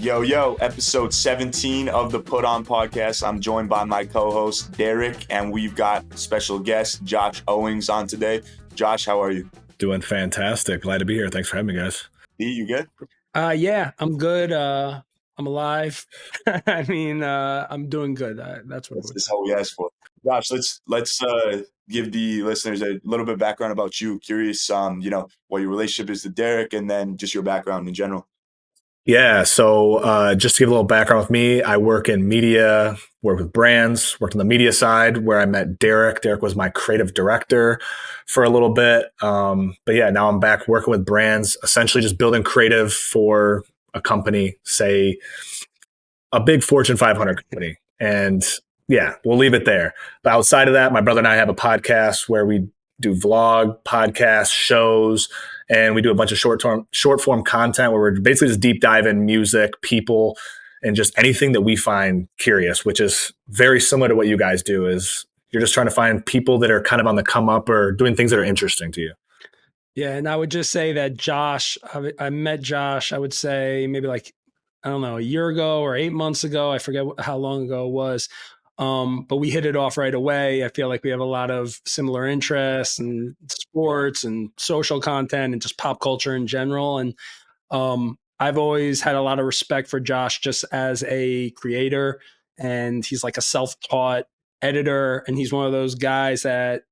Yo, episode 17 of the Put On podcast. I'm joined by my co-host, Derek, and we've got special guest, Josh Owings, on today. Josh, how are you? Doing fantastic. Glad to be here. Thanks for having me, guys. You good? Yeah, I'm good. I'm alive. I mean, I'm doing good. That's what That's all we asked for. Josh, let's give the listeners a little bit of background about you. Curious, what your relationship is to Derek, and then just your background in general. Yeah, so just to give a little background with me, I work in media, work with brands, worked on the media side where I met Derek. Derek was my creative director for a little bit. But yeah, now I'm back working with brands, essentially just building creative for a company, say a big Fortune 500 company. And yeah, we'll leave it there. But outside of that, my brother and I have a podcast where we do vlog, podcasts, shows, and we do a bunch of short form content where we're basically just deep dive in music, people, and just anything that we find curious, which is very similar to what you guys do. Is you're just trying to find people that are kind of on the come up or doing things that are interesting to you. Yeah, and I would just say that Josh, I met Josh, I would say maybe a year ago or 8 months ago. I forget how long ago it was. But we hit it off right away. I feel like we have a lot of similar interests and sports and social content and just pop culture in general. And I've always had a lot of respect for Josh just as a creator. And he's like a self-taught editor. And he's one of those guys that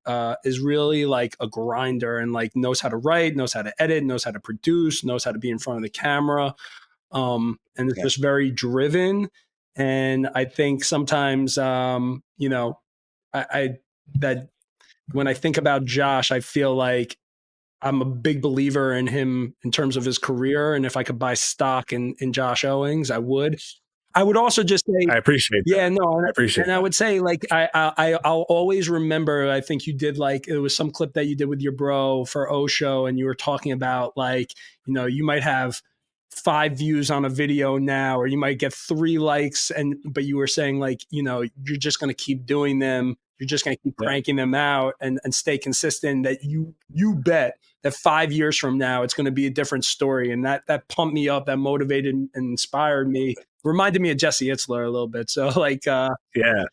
is really like a grinder and like knows how to write, knows how to edit, knows how to produce, knows how to be in front of the camera. And it's just very driven. And I think sometimes, that when I think about Josh, I feel like I'm a big believer in him in terms of his career. And if I could buy stock in Josh Owings, I would. I would also just say, I appreciate that. Yeah, no, I appreciate and I would say like, I'll always remember, I think you did it was some clip that you did with your bro for OShow. And you were talking about you might have 5 views on a video now, or you might get 3 likes, but you were saying you're just going to keep doing them. You're just going to keep cranking them out and stay consistent, that you bet that 5 years from now, it's going to be a different story. And that pumped me up, that motivated and inspired me, reminded me of Jesse Itzler a little bit. So shout out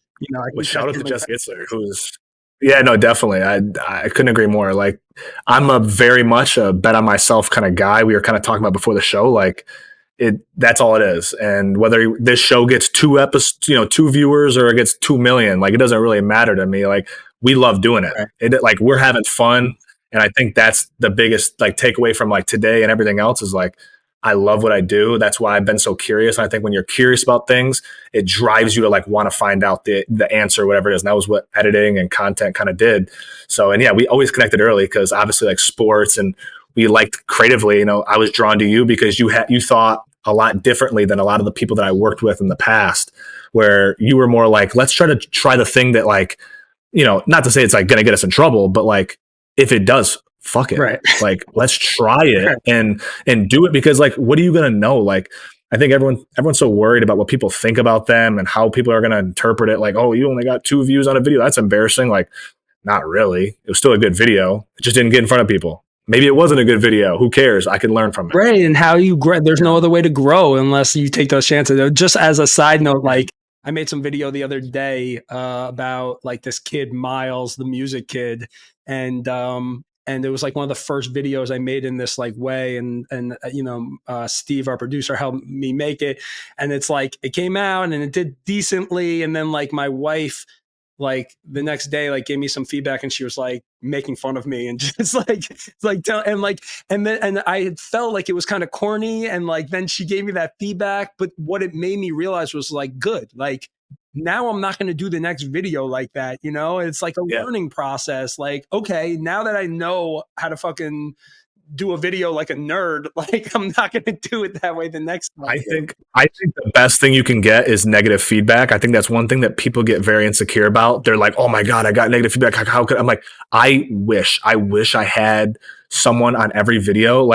to Jesse Itzler, who's, yeah, no, definitely. I couldn't agree more. Like, I'm a very much a bet on myself kind of guy. We were kind of talking about before the show, that's all it is. And whether this show gets 2 episodes, 2 viewers, or it gets 2 million, it doesn't really matter to me. We love doing it. We're having fun. And I think that's the biggest takeaway from today and everything else is I love what I do. That's why I've been so curious. And I think when you're curious about things, it drives you to want to find out the answer, whatever it is. And that was what editing and content kind of did. So, and yeah, we always connected early because obviously sports, and we liked creatively, I was drawn to you because you thought a lot differently than a lot of the people that I worked with in the past, where you were more let's try the thing that not to say it's going to get us in trouble, but if it does, fuck it. Right. Let's try it and do it, because what are you going to know? I think everyone's so worried about what people think about them and how people are going to interpret it. Oh, you only got 2 views on a video. That's embarrassing. Not really. It was still a good video. It just didn't get in front of people. Maybe it wasn't a good video. Who cares? I can learn from it. Right. And how you grow. There's no other way to grow unless you take those chances. Just as a side note, I made some video the other day about this kid, Miles, the music kid. And it was one of the first videos I made in this way. And Steve, our producer, helped me make it. And it's it came out and it did decently. And then my wife, the next day, gave me some feedback, and she was making fun of me and just and I had felt it was kind of corny. And then she gave me that feedback. But what it made me realize was good. Now I'm not going to do the next video like that. It's a learning process. Okay, now that I know how to fucking do a video like a nerd, I'm not going to do it that way the next time. I think the best thing you can get is negative feedback. I think that's one thing that people get very insecure about. They're oh my God, I got negative feedback. How could I'm I wish I had someone on every video.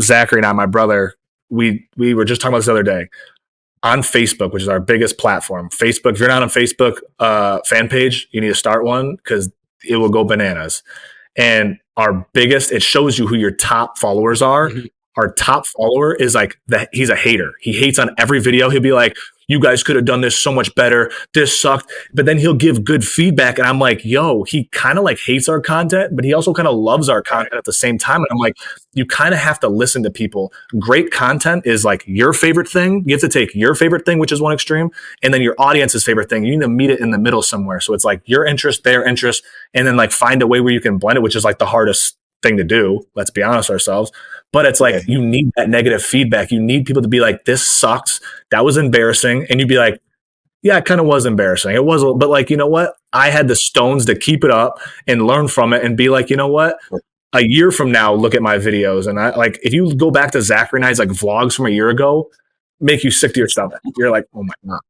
Zachary and I, my brother, we were just talking about this the other day. On Facebook, which is our biggest platform. Facebook, if you're not on Facebook fan page, you need to start one because it will go bananas. And our biggest, it shows you who your top followers are. Mm-hmm. our top follower is like he's a hater. He hates on every video. He'll be like, you guys could have done this so much better. This sucked. But then he'll give good feedback. And I'm like, yo, he kind of like hates our content, but he also kind of loves our content at the same time. And I'm like, you kind of have to listen to people. Great content is like your favorite thing. You have to take your favorite thing, which is one extreme, and then your audience's favorite thing. You need to meet it in the middle somewhere. So it's like your interest, their interest, and then like find a way where you can blend it, which is like the hardest thing to do. Let's be honest ourselves. But it's like you need that negative feedback. You need people to be like, this sucks. That was embarrassing. And you'd be like, yeah, it kind of was embarrassing. It was, but like, you know what? I had the stones to keep it up and learn from it and be like, you know what? A year from now, look at my videos. And I like, if you go back to Zachary and I's like vlogs from a year ago, make you sick to your stomach. You're like, oh my God.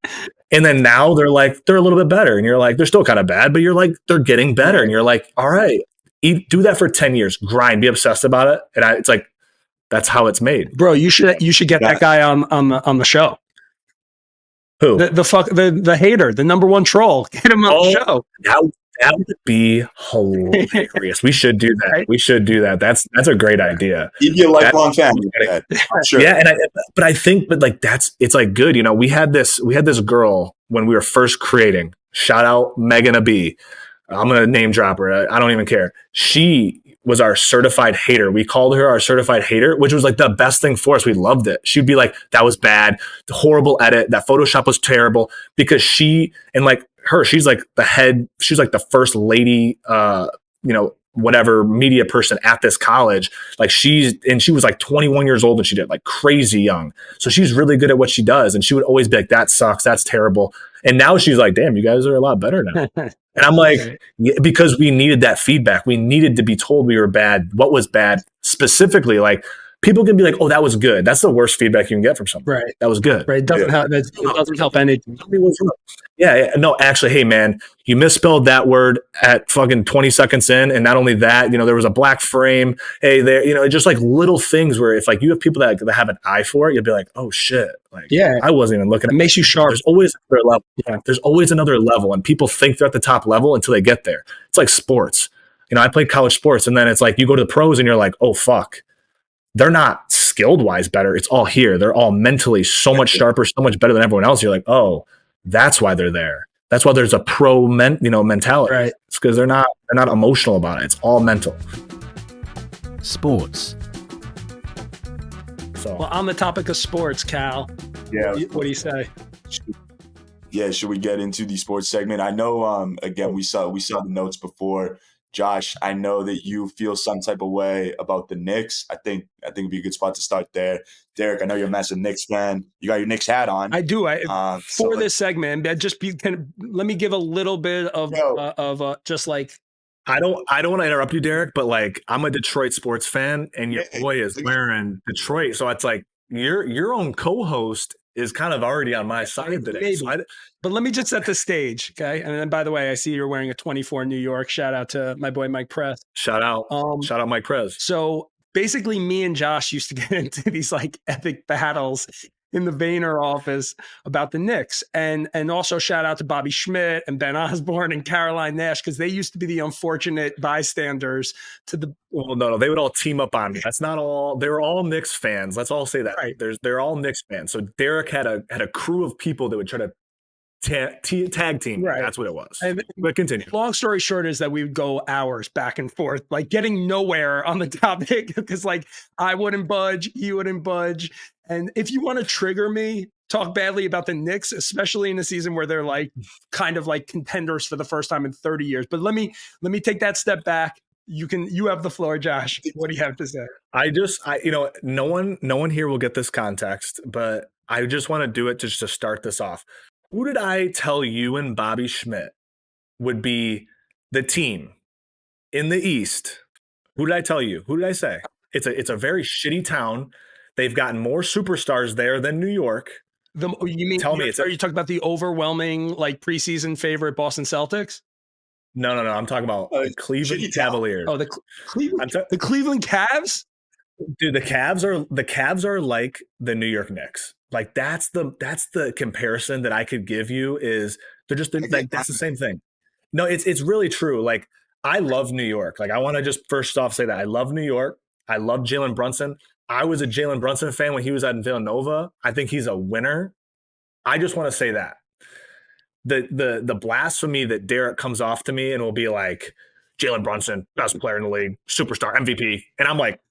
And then now they're like, they're a little bit better. And you're like, they're still kind of bad, but you're like, they're getting better. And you're like, all right, do that for 10 years, grind, be obsessed about it. And it's like, that's how it's made. Bro, you should get that guy on the show. Who? The hater, the number one troll. Get him on the show. That would be hilarious. We should do that. Right? We should do that. That's a great idea. You'd be a lifelong fan. Sure. Yeah, but I think like it's like good. You know, we had this girl when we were first creating. Shout out Megan B. I'm gonna name drop her. I don't even care. She was our certified hater. We called her our certified hater, which was like the best thing for us. We loved it. She'd be like, that was bad. The horrible edit. That Photoshop was terrible. Because she's like the head, she's like the first lady, whatever media person at this college. Like she was like 21 years old and she did like crazy young. So she's really good at what she does. And she would always be like, that sucks. That's terrible. And now she's like, damn, you guys are a lot better now. And I'm like, because we needed that feedback. We needed to be told we were bad. What was bad? Specifically, like people can be like, oh, that was good. That's the worst feedback you can get from someone. Right. That was good. Right. It doesn't help anything. Yeah. No, actually, hey, man, you misspelled that word at fucking 20 seconds in. And not only that, there was a black frame. Hey, there, just like little things where if like you have people that have an eye for it, you'll be like, oh, shit. Like, yeah, I wasn't even looking at it. Makes you sharp. There's always another level. Yeah. There's always another level. And people think they're at the top level until they get there. It's like sports. I played college sports and then it's like you go to the pros and you're like, oh, fuck. They're not skilled wise better. It's all here. They're all mentally so much sharper, so much better than everyone else. You're like, oh, that's why they're there. That's why there's a pro mentality. Right. It's because they're not emotional about it. It's all mental. Sports. So, well, on the topic of sports, Cal. Yeah. What do you say? Yeah. Should we get into the sports segment? I know. Again, we saw the notes before. Josh, I know that you feel some type of way about the Knicks. I think it'd be a good spot to start there. Derek, I know you're a massive Knicks fan. You got your Knicks hat on. I do. This segment, let me give a little bit of just like. I don't want to interrupt you, Derek, but like I'm a Detroit sports fan, and your boy is wearing Detroit, so it's like your own co-host is kind of already on my side today. So but let me just set the stage, okay? And then, by the way, I see you're wearing a 24 New York. Shout out to my boy Mike Press. Shout out Mike Press. So basically, me and Josh used to get into these like epic battles in the Vayner office about the Knicks, and also shout out to Bobby Schmidt and Ben Osborne and Caroline Nash because they used to be the unfortunate bystanders to the. Well, no, they would all team up on me. That's not all. They were all Knicks fans. Let's all say that. Right. They're all Knicks fans. So Derek had a crew of people that would try to tag team. Right. That's what it was. But continue. Long story short is that we would go hours back and forth, like getting nowhere on the topic because like I wouldn't budge, he wouldn't budge. And if you want to trigger me, talk badly about the Knicks, especially in a season where they're like kind of like contenders for the first time in 30 years. But let me take that step back. You have the floor, Josh. What do you have to say? No one here will get this context, but I just want to do it just to start this off. Who did I tell you and Bobby Schmidt would be the team in the East? Who did I tell you? Who did I say? It's a very shitty town. They've gotten more superstars there than New York. Are you talking about the overwhelming like preseason favorite Boston Celtics? No. I'm talking about the Cleveland Cavaliers. Oh, the Cleveland Cavs? Dude, the Cavs are like the New York Knicks. Like that's the comparison that I could give you is that's the same thing. No, it's really true. Like I love New York. Like I want to just first off say that I love New York. I love Jalen Brunson. I was a Jalen Brunson fan when he was at Villanova. I think he's a winner. I just want to say that. The blasphemy that Derek comes off to me and will be like, Jalen Brunson, best player in the league, superstar, MVP. And I'm like,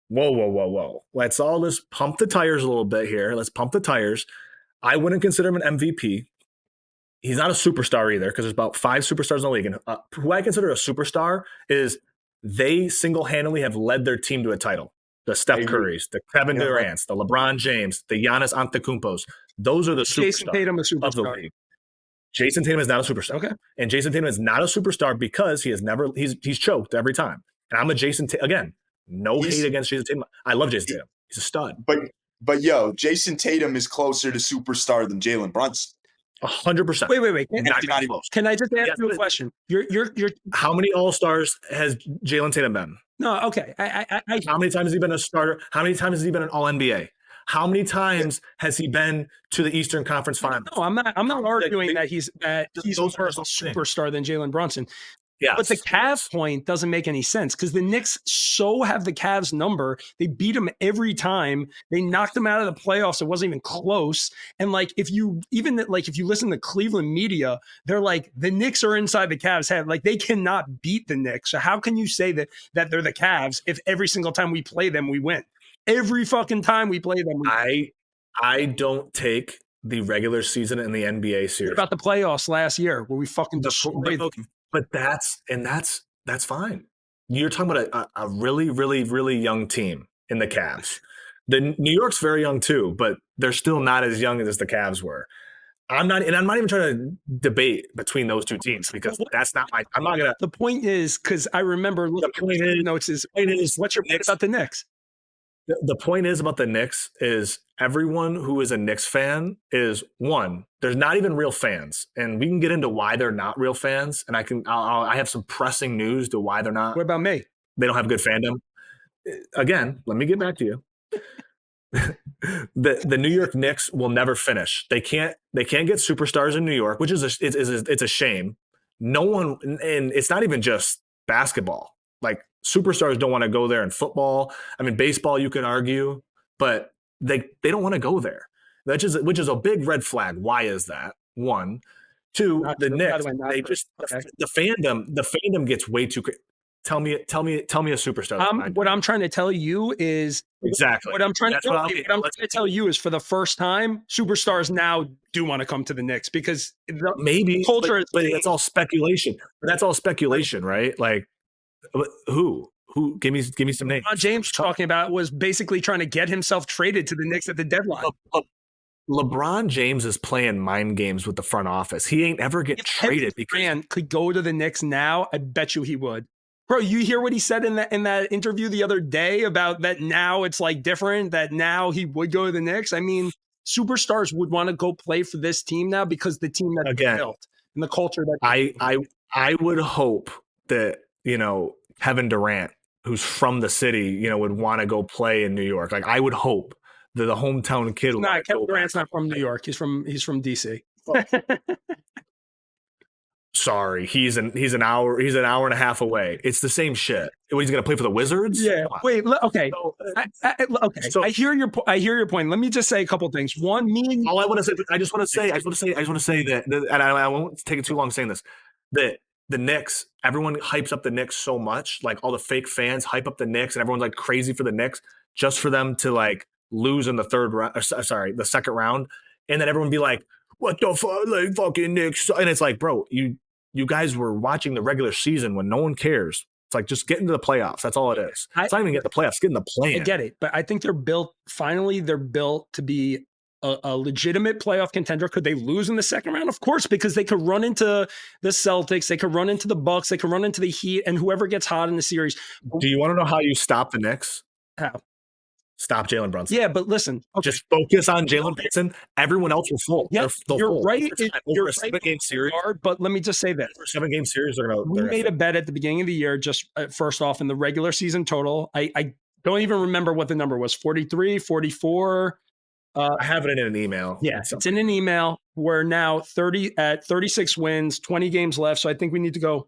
whoa. Let's all just pump the tires a little bit here. Let's pump the tires. I wouldn't consider him an MVP. He's not a superstar either because there's about 5 superstars in the league. And who I consider a superstar is they single-handedly have led their team to a title. The Steph Currys, the Kevin Durant's, the LeBron James, the Giannis Antetokounmpos. Those are the Jason Tatum, a superstar of the league. Jason Tatum is not a superstar. Okay. And Jason Tatum is not a superstar because he's choked every time. And I'm a Jason Tatum. Again, hate against Jason Tatum. I love Jason Tatum. He's a stud. But yo, Jason Tatum is closer to superstar than Jalen Brunson. 100%. Wait. Not close. Can I just ask you a question? You're How many All-Stars has Jalen Tatum been? No, okay. How many times has he been a starter? How many times has he been an All-NBA? How many times has he been to the Eastern Conference Finals? No, I'm not arguing that he's more of a superstar than Jalen Brunson. Yes. But the Cavs point doesn't make any sense because the Knicks so have the Cavs number. They beat them every time. They knocked them out of the playoffs. It wasn't even close. And like if you listen to Cleveland media, they're like the Knicks are inside the Cavs head. Like they cannot beat the Knicks. So how can you say that they're the Cavs if every single time we play them we win? Every fucking time we play them. I don't take the regular season in the NBA seriously. What about the playoffs last year where we fucking destroyed them? But that's fine. You're talking about a really, really, really young team in the Cavs. The New York's very young too, but they're still not as young as the Cavs were. I'm not even trying to debate between those two teams because that's not my. I'm not gonna. The point is because I remember looking at the notes. What's your point about the Knicks? The point is about the Knicks is everyone who is a Knicks fan is one. There's not even real fans, and we can get into why they're not real fans. And I have some pressing news to why they're not. What about me? They don't have good fandom. Again, let me get back to you. the New York Knicks will never finish. They can't get superstars in New York, which is it's a shame. No one, and it's not even just basketball. Like superstars don't want to go there in football. I mean, baseball you can argue, but they don't want to go there. Which is a big red flag. Why is that? One, two. The Knicks, the fandom gets way too. Tell me a superstar. What I'm trying to tell you is exactly what I'm trying to tell you is for the first time, superstars now do want to come to the Knicks because maybe culture but that's all speculation. But that's all speculation, right? Like who? Give me some names. James talking about was basically trying to get himself traded to the Knicks at the deadline. LeBron James is playing mind games with the front office. He ain't ever get traded. If Durant could go to the Knicks now, I bet you he would. Bro, you hear what he said in that interview the other day about that now it's like different, that now he would go to the Knicks? I mean, superstars would want to go play for this team now because the team that they built and the culture that I would hope that, Kevin Durant, who's from the city, would want to go play in New York. Like I would hope that the hometown kid. Kevin Durant's not from New York. He's from DC. Sorry, he's an hour and a half away. It's the same shit. He's gonna play for the Wizards. Yeah. Wait. Okay. So, I hear your point. Let me just say a couple things. One, all I want to say. I just want to say that, and I won't take it too long saying this. That the Knicks, everyone hypes up the Knicks so much. Like all the fake fans hype up the Knicks, and everyone's like crazy for the Knicks just for them to like lose in the the second round, and then everyone be like, "What the fuck, like fucking Knicks?" And it's like, bro, you guys were watching the regular season when no one cares. It's like just get into the playoffs. That's all it is. It's not even get the playoffs. Get in the play. I get it, but I think they're built to be a legitimate playoff contender. Could they lose in the second round? Of course, because they could run into the Celtics, they could run into the Bucks, they could run into the Heat, and whoever gets hot in the series. Do you want to know how you stop the Knicks? How? Stop Jalen Brunson. Yeah, but listen. Okay. Just focus on Jalen Brunson. Everyone else will fold. Yeah, you're right. Over a 7-game series. But let me just say this. For a 7-game series, we made a bet at the beginning of the year, just first off, in the regular season total. I don't even remember what the number was, 43, 44. I have it in an email. Yeah, it's in an email. We're now 36 wins, 20 games left. So I think we need to go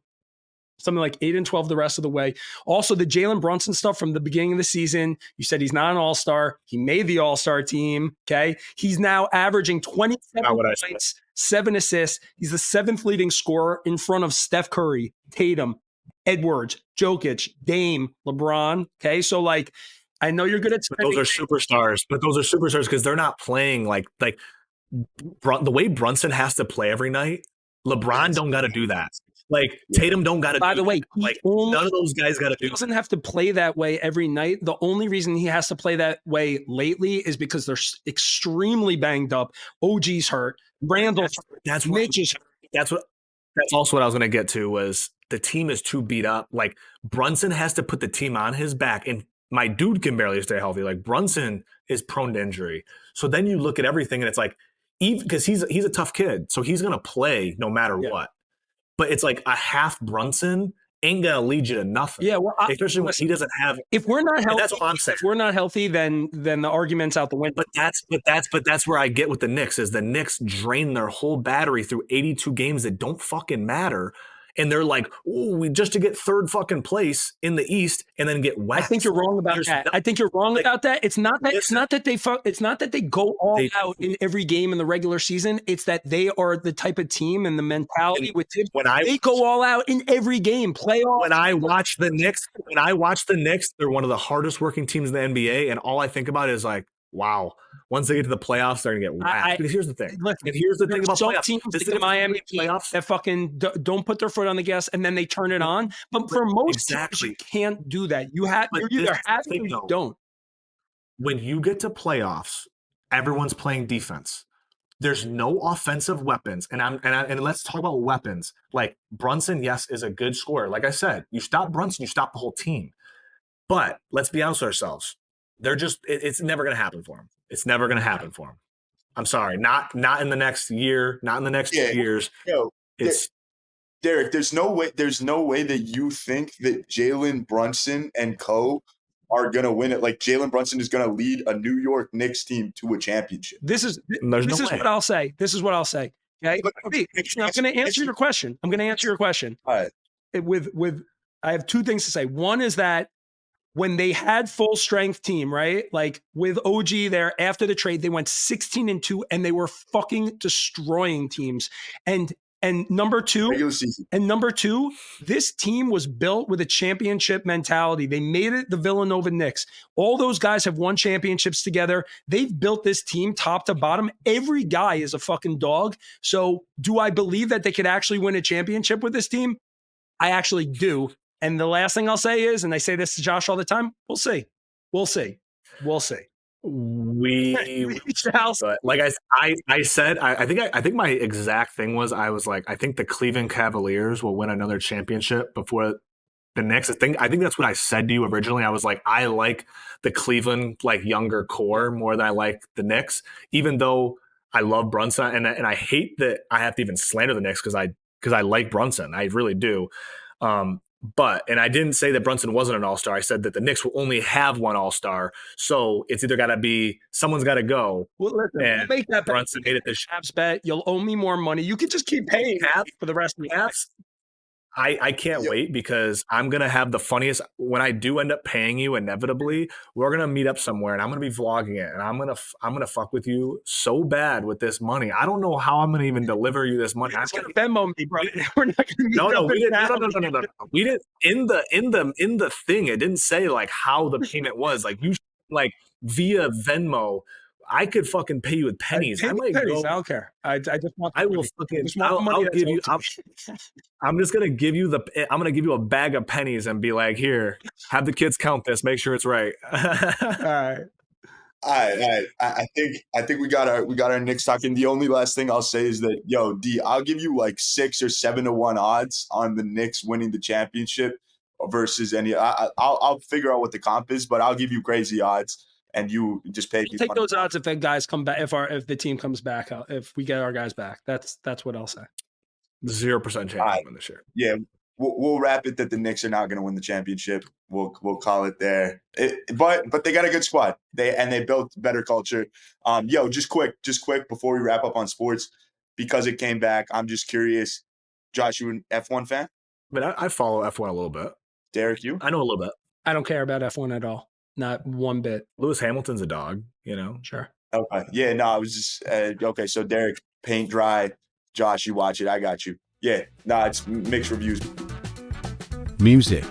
something like 8-12 the rest of the way. Also, the Jalen Brunson stuff from the beginning of the season. You said he's not an all-star. He made the all-star team. Okay. He's now averaging 27 points, 7 assists. He's the 7th leading scorer in front of Steph Curry, Tatum, Edwards, Jokic, Dame, LeBron. Okay. So like, I know you're good at but those are superstars, because they're not playing like the way Brunson has to play every night. LeBron don't got to do that. Like Tatum don't got to. By the way, like none of those guys got to do. He doesn't have to play that way every night. The only reason he has to play that way lately is because they're extremely banged up. OG's hurt. Randall's hurt. That's Mitch is hurt. That's also what I was going to get to was the team is too beat up. Like Brunson has to put the team on his back, and my dude can barely stay healthy. Like Brunson is prone to injury. So then you look at everything and it's like, even because he's a tough kid, so he's going to play no matter what. But it's like a half Brunson ain't going to lead you to nothing. Yeah, well, especially when he doesn't have. If we're not healthy, that's what I'm saying. If we're not healthy, then the argument's out the window. But that's where I get with the Knicks is the Knicks drain their whole battery through 82 games that don't fucking matter. And they're like, oh, just to get third fucking place in the East and then get waxed. I think you're wrong about that. I think you're wrong about that. It's not that they go all out in every game in the regular season. It's that they are the type of team and the mentality with Tibbs. They go all out in every game. Playoff. When I watch the Knicks, they're one of the hardest working teams in the NBA, and all I think about is like, wow. Once they get to the playoffs, they're gonna get whacked. Because here's the thing. Here's the thing about playoffs. Teams the Miami playoffs that fucking don't put their foot on the gas and then they turn it on. But for most teams, you can't do that. You either have it or you don't. When you get to playoffs, everyone's playing defense. There's no offensive weapons, and let's talk about weapons. Like Brunson, yes, is a good scorer. Like I said, you stop Brunson, you stop the whole team. But let's be honest with ourselves. It's never going to happen for him. It's never going to happen for him. I'm sorry. Not in the next year, not in the next 2 years. It's Derek, there's no way that you think that Jalen Brunson and co are going to win it. Like Jalen Brunson is going to lead a New York Knicks team to a championship. This is what I'll say. This is what I'll say. Okay. I'm going to answer your question. All right. I have 2 things to say. One is that when they had full strength team, right? Like with OG there after the trade, they went 16-2 and they were fucking destroying teams. And number two, this team was built with a championship mentality. They made it the Villanova Knicks. All those guys have won championships together. They've built this team top to bottom. Every guy is a fucking dog. So do I believe that they could actually win a championship with this team? I actually do. And the last thing I'll say is, and I say this to Josh all the time, we'll see. We shall. Like I said, I think my exact thing was, I was like, I think the Cleveland Cavaliers will win another championship before the Knicks. I think that's what I said to you originally. I was like, I like the Cleveland like younger core more than I like the Knicks, even though I love Brunson and I hate that I have to even slander the Knicks because I like Brunson. I really do. And I didn't say that Brunson wasn't an all-star. I said that the Knicks will only have one all-star. So it's either got to be, someone's got to go. Well, listen, and make that Brunson made it this bet. You'll owe me more money. You can just keep paying for the rest of the year. I can't wait because I'm going to have the funniest, when I do end up paying you inevitably, we're going to meet up somewhere and I'm going to be vlogging it and I'm going to fuck with you so bad with this money. I don't know how I'm going to even deliver you this money. I'm going to Venmo me, bro. We're not going to meet No, we didn't. No. We didn't in the thing. It didn't say like how the payment was. Like you like via Venmo. I could fucking pay you with pennies. I don't care. I just want. I will fucking. I'll give you. I'm just gonna give you I'm gonna give you a bag of pennies and be like, here, have the kids count this. Make sure it's right. All right. I think we got our Knicks talking. The only last thing I'll say is that D, I'll give you like 6 or 7 to 1 odds on the Knicks winning the championship versus any. I'll figure out what the comp is, but I'll give you crazy odds. And you just pay. We'll take those odds if the guys come back. If the team comes back, if we get our guys back, that's what I'll say. 0% chance to win this year. Yeah, we'll wrap it that the Knicks are not going to win the championship. We'll call it there. But they got a good squad. They built better culture. Just quick before we wrap up on sports, because it came back. I'm just curious, Josh, you an F1 fan? I mean, I follow F1 a little bit. Derek, you? I know a little bit. I don't care about F1 at all. Not one bit. Lewis Hamilton's a dog, you know? Sure. Okay. Yeah, no, I was just okay. So Derek, paint dry. Josh, you watch it. I got you. Yeah, no, it's mixed reviews. Music.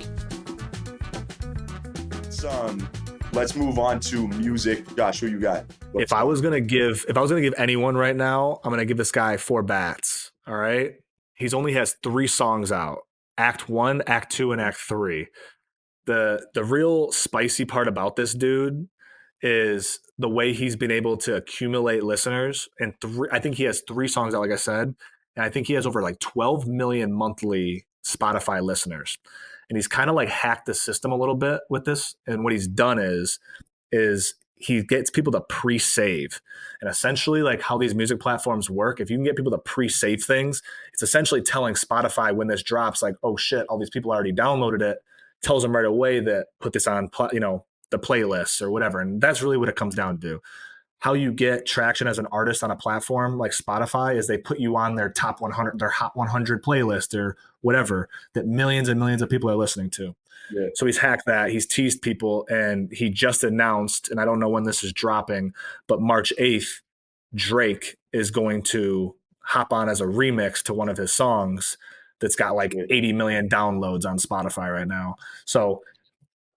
Let's move on to music. Josh, who you got? If I was gonna give anyone right now, I'm gonna give this guy 4 bats. All right. He's only has 3 songs out. Act 1, Act 2, and Act 3. The real spicy part about this dude is the way he's been able to accumulate listeners. And I think he has 3 songs out, like I said. And I think he has over like 12 million monthly Spotify listeners. And he's kind of like hacked the system a little bit with this. And what he's done is he gets people to pre-save. And essentially, like how these music platforms work, if you can get people to pre-save things, it's essentially telling Spotify when this drops, like, oh shit, all these people already downloaded it. Tells them right away that put this on, the playlists or whatever. And that's really what it comes down to. How you get traction as an artist on a platform like Spotify is they put you on their top 100, their hot 100 playlist or whatever that millions and millions of people are listening to. Yeah. So he's hacked that. He's teased people, and he just announced, and I don't know when this is dropping, but March 8th, Drake is going to hop on as a remix to one of his songs that's got like 80 million downloads on Spotify right now. So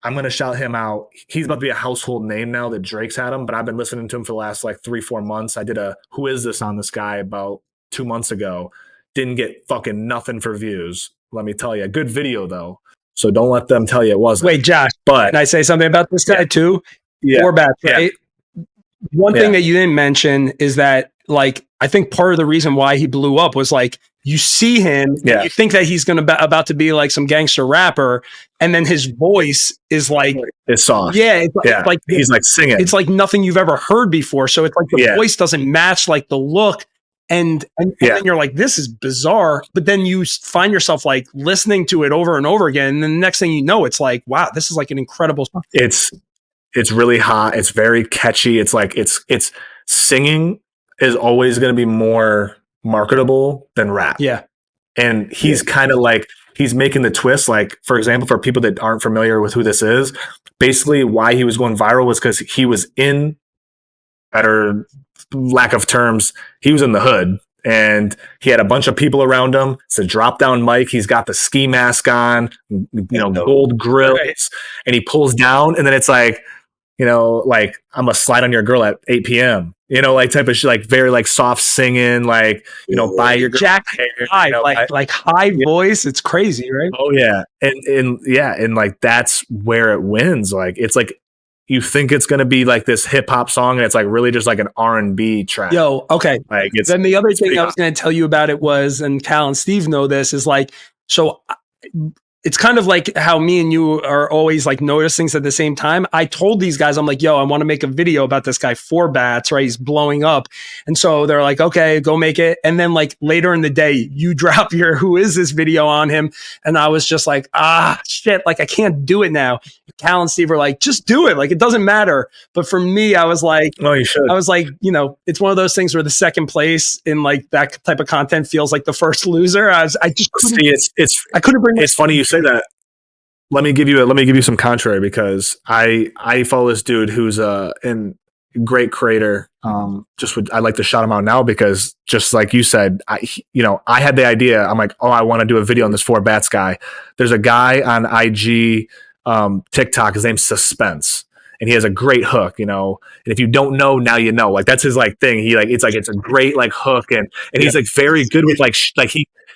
I'm going to shout him out. He's about to be a household name now that Drake's had him, but I've been listening to him for the last like 3-4 months. I did a Who Is This on this guy about 2 months ago. Didn't get fucking nothing for views. Let me tell you. Good video though. So don't let them tell you it wasn't. Wait, Josh, but can I say something about this guy too? Yeah. 4 bats, right? One thing that you didn't mention is that, like, I think part of the reason why he blew up was like, you see him, and you think that he's about to be like some gangster rapper, and then his voice is like, it's soft. Yeah, it's like he's like singing. It's like nothing you've ever heard before. So it's like the voice doesn't match like the look, and then you're like, this is bizarre. But then you find yourself like listening to it over and over again, and then the next thing you know, it's like, wow, this is like an incredible song. It's really hot. It's very catchy. It's like it's singing is always going to be more marketable than rap. Yeah. And he's kind of like, he's making the twist. Like, for example, for people that aren't familiar with who this is, basically why he was going viral was because he was in, better lack of terms, he was in the hood. And he had a bunch of people around him. It's a drop down mic. He's got the ski mask on, gold grills, and he pulls down, and then it's like, like, I'm gonna slide on your girl at 8 p.m. Like type of shit, like very like soft singing, like, buy your girl Jack high, like high voice. It's crazy, right? Oh yeah. And like that's where it wins. Like it's like you think it's gonna be like this hip hop song, and it's like really just like an R&B track. Yo, okay. Like then the other thing I was gonna tell you about it was, and Cal and Steve know this, is like, so it's kind of like how me and you are always like notice things at the same time. I told these guys, I'm like, yo, I want to make a video about this guy, 4 bats, right? He's blowing up. And so they're like, okay, go make it. And then like later in the day, you drop your Who Is This video on him. And I was just like, shit, like I can't do it now. Cal and Steve are like, just do it. Like, it doesn't matter. But for me, I was like, no, you should. I was like, it's one of those things where the second place in like that type of content feels like the first loser. I just couldn't, I couldn't bring. It's funny you say that. Let me give you some contrary, because I follow this dude who's a great creator. I like to shout him out now, because just like you said, I had the idea. I'm like, I want to do a video on this 4 bats guy. There's a guy on IG, TikTok. His name's Suspense, and he has a great hook. And if you don't know, now you know. Like that's his like thing. He like it's a great like hook, and he's like very good with like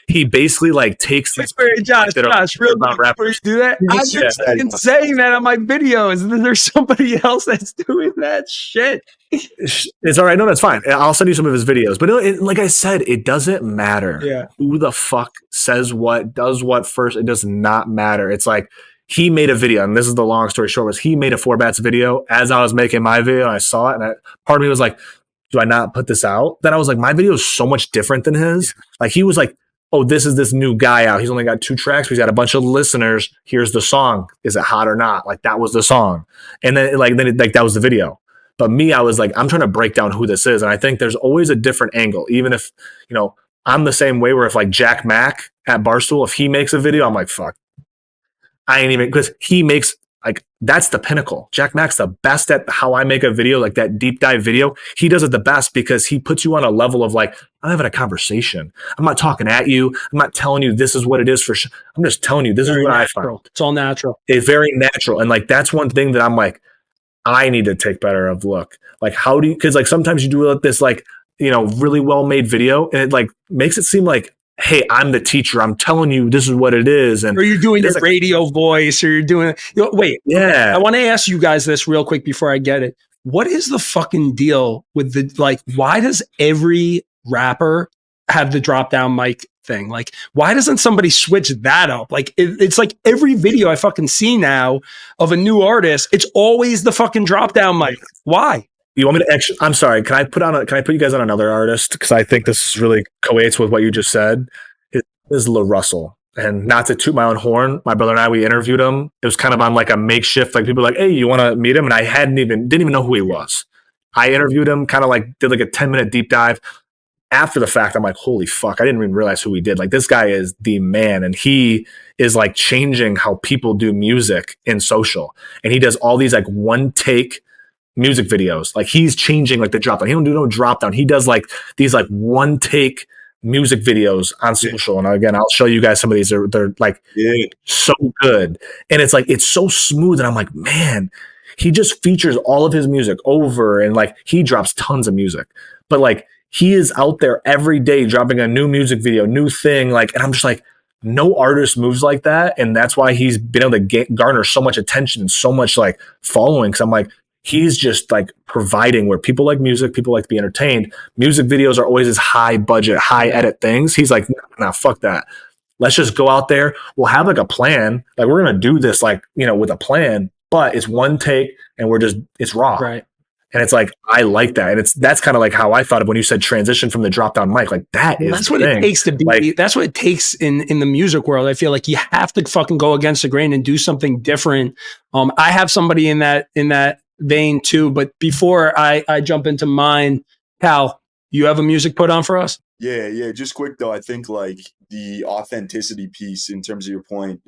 he basically like takes these. Josh, real quick before you do that, I'm just saying that on my videos, and then there's somebody else that's doing that shit. It's all right. No, that's fine. I'll send you some of his videos. But like I said, it doesn't matter who the fuck says what, does what first. It does not matter. It's like he made a video, and this is the long story short, was he made a 4 bats video as I was making my video, and I saw it, and part of me was like, do I not put this out? Then I was like, my video is so much different than his. Like he was like, oh, this is this new guy out. He's only got 2 tracks, but he's got a bunch of listeners. Here's the song. Is it hot or not? Like that was the song. And then that was the video. But me, I was like, I'm trying to break down who this is. And I think there's always a different angle. Even if, I'm the same way where if like Jack Mack at Barstool, if he makes a video, I'm like, fuck. I ain't even, because he makes, like, that's the pinnacle. Jack Mack's the best at how I make a video, like that deep dive video. He does it the best because he puts you on a level of like, I'm having a conversation. I'm not talking at you. I'm not telling you this is what it is for sure. I'm just telling you this is what I found. It's all natural. It's very natural. And like, that's one thing that I'm like, I need to take better of look. Like, how do you, because like sometimes you do this like, you know, really well made video and it like makes it seem like, hey, I'm the teacher. I'm telling you this is what it is. And or you're doing your radio voice, or you're doing, wait. Yeah. I want to ask you guys this real quick before I get it. What is the fucking deal with the, like, why does every rapper have the drop down mic thing? Like, why doesn't somebody switch that up? Like, it's like every video I fucking see now of a new artist, it's always the fucking drop down mic. Why? You want me to actually? I'm sorry. Can I put you guys on another artist? Because I think this really coates with what you just said. It is LaRussell. And not to toot my own horn, my brother and I, we interviewed him. It was kind of on like a makeshift, like people were like, hey, you want to meet him? And I didn't even know who he was. I interviewed him, kind of like did like a 10-minute deep dive. After the fact, I'm like, holy fuck, I didn't even realize who he did. Like, this guy is the man, and he is like changing how people do music in social. And he does all these like one take music videos. Like, he's changing like the drop down. He don't do no drop down. He does like these like one take music videos on social. And again, I'll show you guys some of these. They're like so good. And it's like, it's so smooth. And I'm like, man, he just features all of his music over, and like he drops tons of music. But like, he is out there every day dropping a new music video, new thing. Like, and I'm just like, no artist moves like that. And that's why he's been able to garner so much attention and so much like following. Cause I'm like, he's just like providing where people like music, people like to be entertained. Music videos are always this high budget, high edit things. He's like, nah, fuck that. Let's just go out there. We'll have like a plan. Like, we're going to do this, like, you know, with a plan, but it's one take and it's raw. Right. And it's like, I like that. And that's kind of like how I thought of when you said transition from the drop down mic. Like, that's what it takes to be, like, that's what it takes in the music world. I feel like you have to fucking go against the grain and do something different. I have somebody in that vein too, but before I jump into mine, Cal, you have a music put on for us? Yeah. Just quick though, I think like the authenticity piece in terms of your point,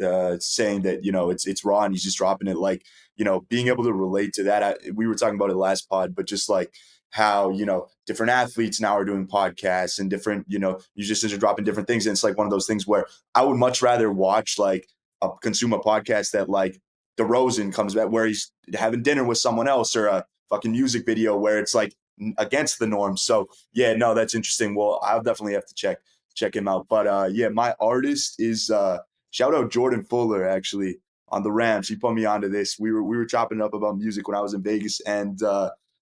saying that, you know, it's raw and he's just dropping it, like, you know, being able to relate to that. We were talking about it last pod, but just like how, you know, different athletes now are doing podcasts and different, you know, musicians are dropping different things. And it's like one of those things where I would much rather watch like consume a podcast that like DeRozan comes back where he's having dinner with someone else, or a fucking music video where it's like against the norm. So yeah, no, that's interesting. Well, I'll definitely have to check him out. But yeah, my artist is shout out Jordan Fuller, actually, on the Rams. He put me onto this. We were chopping it up about music when I was in Vegas, and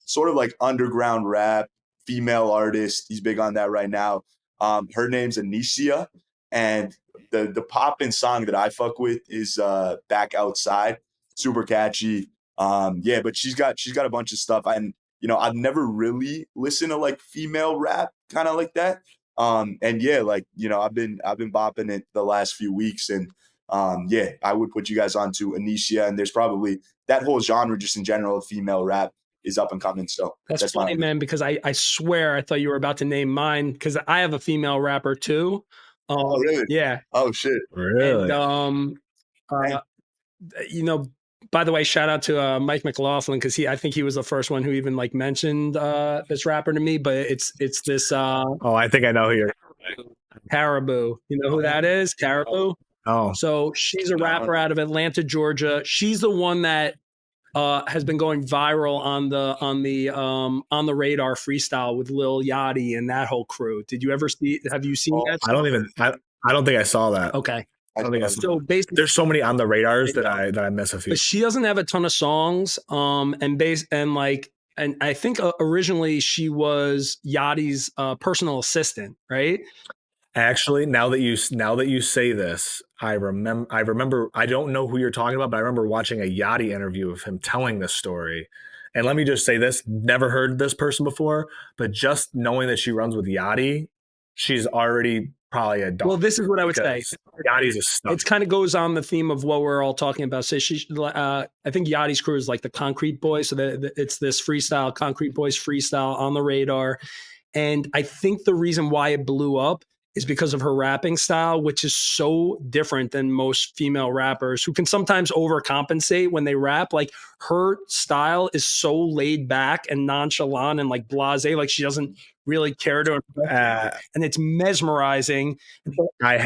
sort of like underground rap, female artist. He's big on that right now. Her name's Anycia, and the poppin' song that I fuck with is Back Outside. Super catchy. Yeah, but she's got a bunch of stuff. And you know, I've never really listened to like female rap kind of like that. And yeah, like, you know, I've been bopping it the last few weeks, and yeah, I would put you guys onto Anycia, and there's probably that whole genre just in general of female rap is up and coming. So that's funny, man, because I swear I thought you were about to name mine, because I have a female rapper too. Oh really? Yeah. Oh shit. Really? And you know, by the way, shout out to Mike McLaughlin, because I think he was the first one who even like mentioned this rapper to me. But it's this oh, I think I know who you're Karrahbooo. You know who that is? Karrahbooo. Oh. So she's a rapper out of Atlanta, Georgia. She's the one that has been going viral on the radar freestyle with Lil Yachty and that whole crew. Did you ever have you seen that? I don't think I saw that. Okay. I don't think so basically, there's so many on the radars that I miss a few. But she doesn't have a ton of songs. And I think originally she was Yachty's personal assistant, right? Actually, now that you say this, I remember. I don't know who you're talking about, but I remember watching a Yachty interview of him telling this story. And let me just say this: never heard this person before, but just knowing that she runs with Yachty, she's already probably a dog. Well, this is what I would say. Yachty's a stud. It kind of goes on the theme of what we're all talking about. So I think Yachty's crew is like the Concrete Boys. So it's this freestyle, Concrete Boys freestyle on the radar. And I think the reason why it blew up is because of her rapping style, which is so different than most female rappers who can sometimes overcompensate when they rap. Like her style is so laid back and nonchalant and like blasé, like she doesn't really care to, and it's mesmerizing. I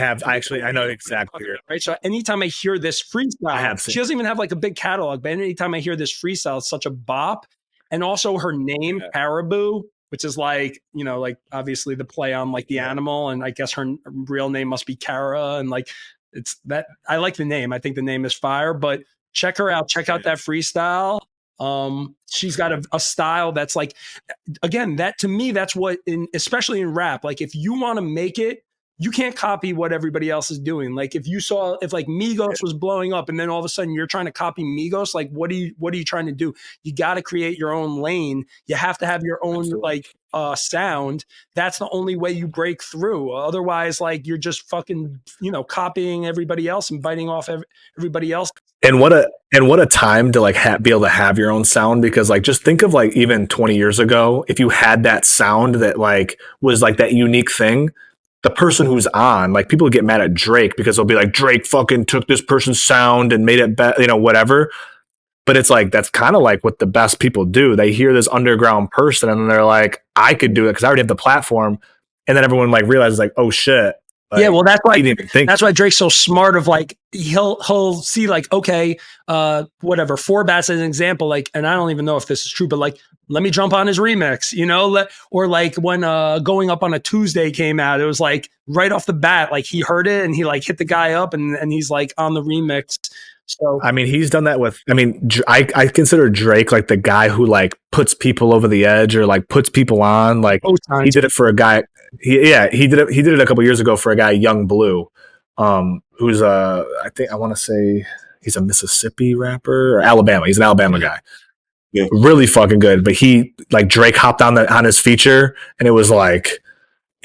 know exactly. Right. So anytime I hear this freestyle, she doesn't even have like a big catalog, but anytime I hear this freestyle, it's such a bop. And also her name, Karrahbooo, which is like, like obviously the play on like the animal. And I guess her real name must be Kara. And like, it's that I like the name. I think the name is fire, but check her out. Check out that freestyle. She's got a style that's like, again, that to me, that's what especially in rap, like if you want to make it, you can't copy what everybody else is doing. Like if like Migos was blowing up and then all of a sudden you're trying to copy Migos, like what are you trying to do? You got to create your own lane. You have to have your own sound. That's the only way you break through. Otherwise, like you're just fucking, copying everybody else and biting off everybody else. And what a time to like be able to have your own sound, because like just think of like even 20 years ago, if you had that sound that like was like that unique thing, the person who's on, like people get mad at Drake because they'll be like, Drake fucking took this person's sound and made it better, whatever. But it's like, that's kind of like what the best people do. They hear this underground person and they're like, I could do it because I already have the platform. And then everyone like realizes like, oh shit. Like, yeah, well, that's why Drake's so smart of like, he'll see like, okay, whatever, Forbats as an example, like, and I don't even know if this is true, but like, let me jump on his remix, or like when Going Up on a Tuesday came out, it was like right off the bat, like he heard it and he like hit the guy up and he's like on the remix. So I mean, he's done that with. I mean, I consider Drake like the guy who like puts people over the edge or like puts people on. Like he did it for a guy. He did it. He did it a couple years ago for a guy, Young Blue, who's I think I want to say he's a Mississippi rapper or Alabama. He's an Alabama guy. Yeah. Really fucking good. But he like Drake hopped on his feature and it was like.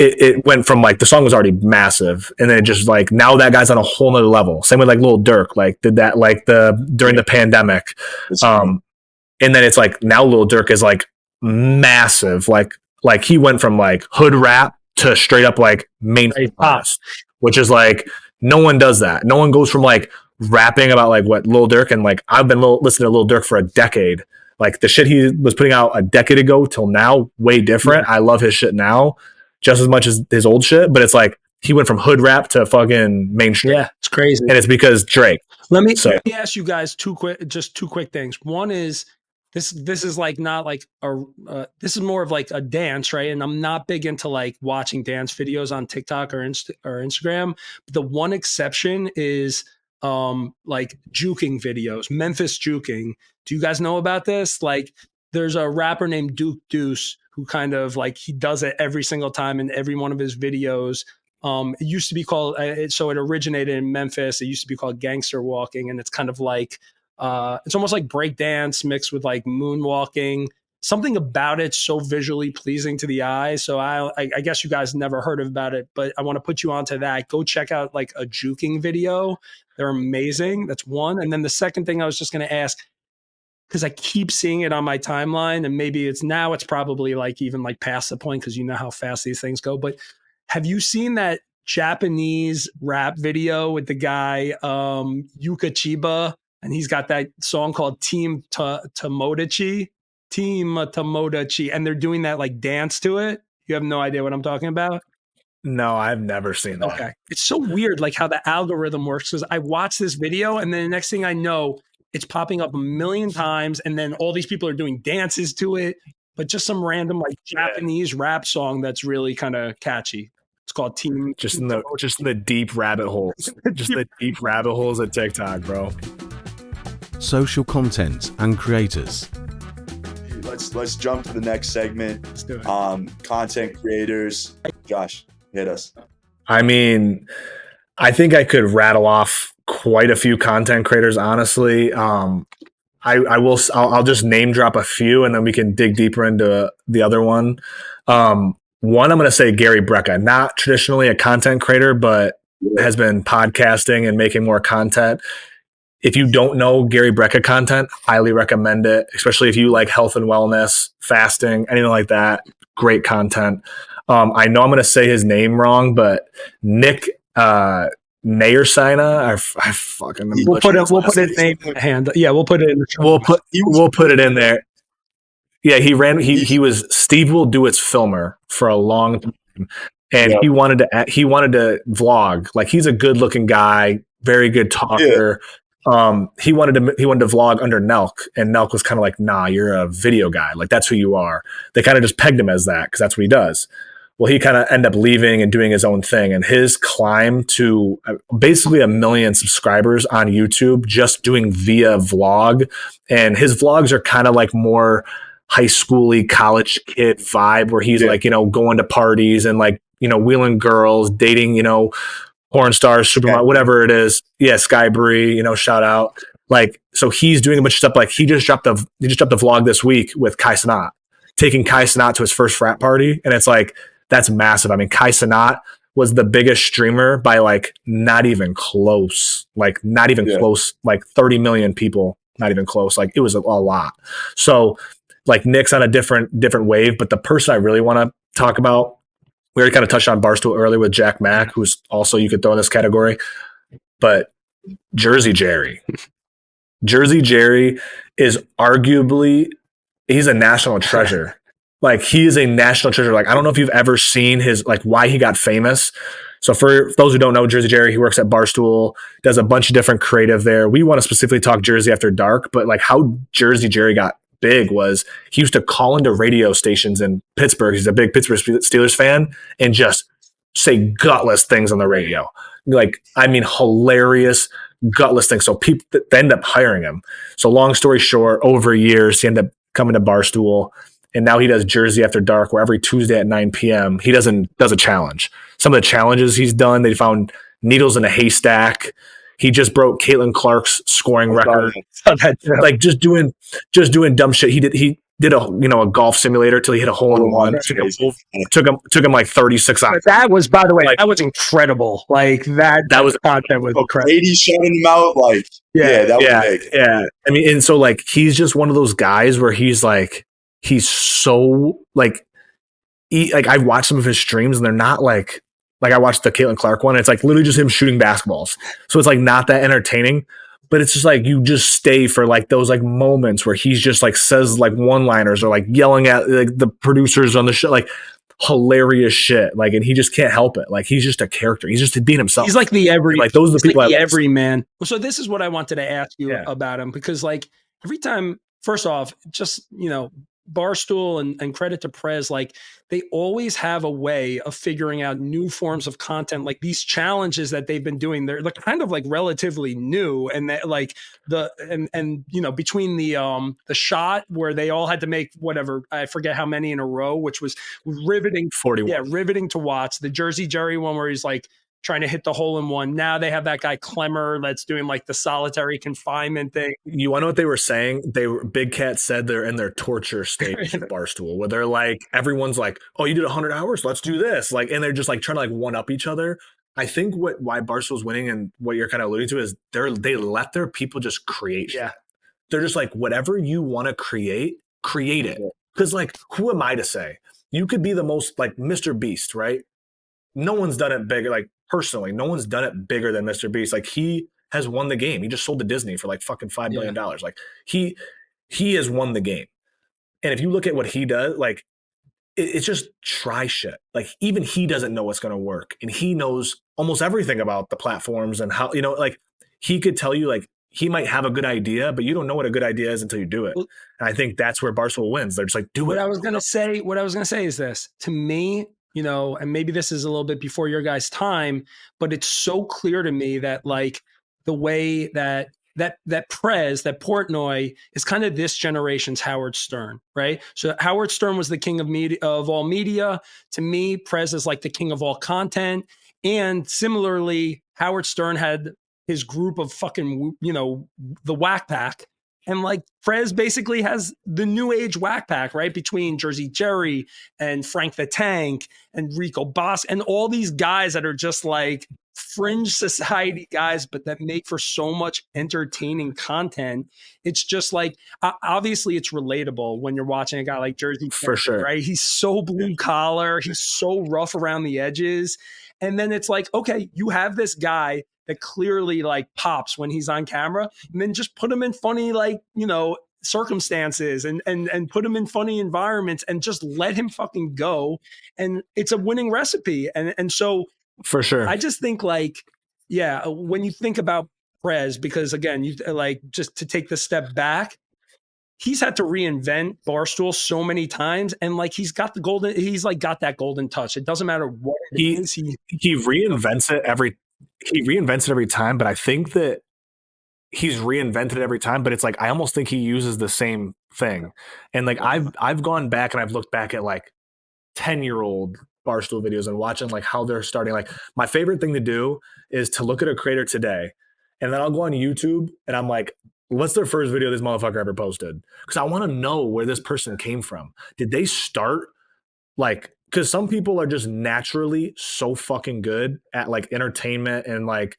It went from like the song was already massive and then it just like now that guy's on a whole nother level. Same with like Lil Durk, like did that like during the pandemic. And then it's like now Lil Durk is like massive. Like he went from like hood rap to straight up like mainstream pop, which is like no one does that. No one goes from like rapping about like what Lil Durk and like I've been listening to Lil Durk for a decade. Like the shit he was putting out a decade ago till now, way different. I love his shit now. Just as much as his old shit, but it's like he went from hood rap to fucking mainstream. Yeah, it's crazy, and it's because Drake. Let me ask you guys two quick things. One is this is like not like this is more of like a dance, right? And I'm not big into like watching dance videos on TikTok or Instagram. But the one exception is like juking videos, Memphis Jookin. Do you guys know about this? Like, there's a rapper named Duke Deuce who kind of like he does it every single time in every one of his videos. It used to be called so it originated in Memphis. It used to be called gangster walking, and it's kind of like it's almost like breakdance mixed with like moonwalking. Something about it's so visually pleasing to the eye. So I guess you guys never heard about it, but I want to put you onto that. Go check out like a juking video. They're amazing. That's one. And then the second thing I was just going to ask, because I keep seeing it on my timeline, and maybe it's probably like even like past the point because you know how fast these things go. But have you seen that Japanese rap video with the guy Yuki Chiba, and he's got that song called Team Tomodachi, and they're doing that like dance to it? You have no idea what I'm talking about? No, I've never seen that. Okay, it's so weird, like how the algorithm works. Because I watch this video, and then the next thing I know, it's popping up a million times, and then all these people are doing dances to it, but just some random like Japanese rap song that's really kind of catchy. It's called Team. Just in the deep rabbit holes, just the deep rabbit holes of TikTok, bro. Social content and creators. Let's jump to the next segment. Let's do it. Content creators. Josh, hit us. I mean, I think I could rattle off quite a few content creators, honestly. I'll just name drop a few and then we can dig deeper into the other one. One, I'm going to say Gary Brecka, not traditionally a content creator, but has been podcasting and making more content. If you don't know Gary Brecka content, highly recommend it, especially if you like health and wellness, fasting, anything like that. Great content. I know I'm going to say his name wrong, but Nick Nayersina. I fucking. We'll put his name in the hand. Yeah, we'll put it in the show. We'll put it in there. Yeah, he was Steve Will Do It's filmer for a long time, and he wanted to vlog. Like, he's a good looking guy, very good talker. He wanted to vlog under Nelk, and Nelk was kind of like, nah, you're a video guy. Like, that's who you are. They kind of just pegged him as that because that's what he does. Well, he kind of ended up leaving and doing his own thing, and his climb to basically 1 million subscribers on YouTube just doing via vlog. And his vlogs are kind of like more high schooly college kid vibe, where he's like, going to parties and like, wheeling girls, dating, porn stars, supermodel, whatever it is. Yeah, Sky Bree, shout out. Like, so he's doing a bunch of stuff. Like, he just dropped a vlog this week with Kai Cenat, taking Kai Cenat to his first frat party, and it's like, that's massive. I mean, Kai Cenat was the biggest streamer by like not even close. Like, not even close. Like 30 million people, not even close. Like, it was a lot. So like, Nick's on a different wave, but the person I really want to talk about, we already kind of touched on Barstool earlier with Jack Mack, who's also, you could throw in this category, but Jersey Jerry. Jersey Jerry is arguably, he's a national treasure. Like, he is a national treasure. Like, I don't know if you've ever seen his, like, why he got famous. So for those who don't know Jersey Jerry, he works at Barstool, does a bunch of different creative there. We want to specifically talk Jersey After Dark, but like, how Jersey Jerry got big was he used to call into radio stations in Pittsburgh. He's a big Pittsburgh Steelers fan, and just say gutless things on the radio. Like, I mean, hilarious, gutless things. So people they end up hiring him. So long story short, over years, he ended up coming to Barstool, and now he does Jersey After Dark, where every Tuesday at 9 p.m. he does a challenge. Some of the challenges he's done, they found needles in a haystack. He just broke Caitlin Clark's scoring record. Like, just doing dumb shit. He did a golf simulator till he hit a hole in one. Took him like 36 hours. That was, by the way, that was incredible. Like, that was content was incredible. 80 shutting him out, like, that was big. Yeah. I mean, and so like, he's just one of those guys where he's like, he's so like, I watch some of his streams, and they're not like I watched the Caitlin Clark one. And it's like literally just him shooting basketballs. So it's like not that entertaining, but it's just like, you just stay for like those like moments where he's just like says like one-liners or like yelling at like the producers on the show, like hilarious shit. Like, and he just can't help it. Like, he's just a character. He's just being himself. He's like those are the people. Like every man. So this is what I wanted to ask you about him, because like every time, first off, just, Barstool and credit to Prez, like, they always have a way of figuring out new forms of content. Like, these challenges that they've been doing, they're kind of like relatively new, and that like between the shot where they all had to make whatever, I forget how many in a row, which was riveting, 41, riveting to watch. The Jersey Jerry one where he's like trying to hit the hole in one. Now they have that guy Clemmer that's doing like the solitary confinement thing. You want to know what they were saying? Big Cat said they're in their torture stage at Barstool, where they're like, everyone's like, oh, you did 100 hours, let's do this. Like, and they're just like trying to like one up each other. I think why Barstool's winning, and what you're kind of alluding to, is they let their people just create. Yeah. They're just like, whatever you want to create it. Because like, who am I to say? You could be the most like Mr. Beast, right? No one's done it bigger. Like, personally, no one's done it bigger than Mr. Beast. Like, he has won the game. He just sold to Disney for like fucking $5 billion. Like, he has won the game. And if you look at what he does, like, it's just try shit. Like, even he doesn't know what's going to work, and he knows almost everything about the platforms and how, like, he could tell you, like, he might have a good idea, but you don't know what a good idea is until you do it. And I think that's where Barstool wins. They're just like, do it. What I was going to say is this. To me, and maybe this is a little bit before your guys' time, but it's so clear to me that like the way that Prez, that Portnoy is kind of this generation's Howard Stern, right? So Howard Stern was the king of media, of all media. To me, Prez is like the king of all content. And similarly, Howard Stern had his group of fucking, the Whack Pack. And like Prez basically has the new age Whack Pack, right? Between Jersey Jerry and Frank the Tank and Rico Boss and all these guys that are just like fringe society guys, but that make for so much entertaining content. It's just like, obviously it's relatable when you're watching a guy like Jersey For Jerry, sure. right? He's so blue collar, he's so rough around the edges. And then it's like, okay, you have this guy that clearly like pops when he's on camera, and then just put him in funny, like, circumstances and put him in funny environments and just let him fucking go. And it's a winning recipe. And so For sure. I just think like, yeah, when you think about Prez, because again, you like, just to take the step back, he's had to reinvent Barstool so many times, and like he's got that golden touch. It doesn't matter what it is. He reinvents it every time, but I think that he's reinvented it every time, but it's like I almost think he uses the same thing. And like I've gone back and I've looked back at like 10-year-old Barstool videos and watching like how they're starting. Like my favorite thing to do is to look at a creator today, and then I'll go on YouTube and I'm like, what's their first video this motherfucker ever posted? Because I want to know where this person came from. Did they start like, because some people are just naturally so fucking good at like entertainment and like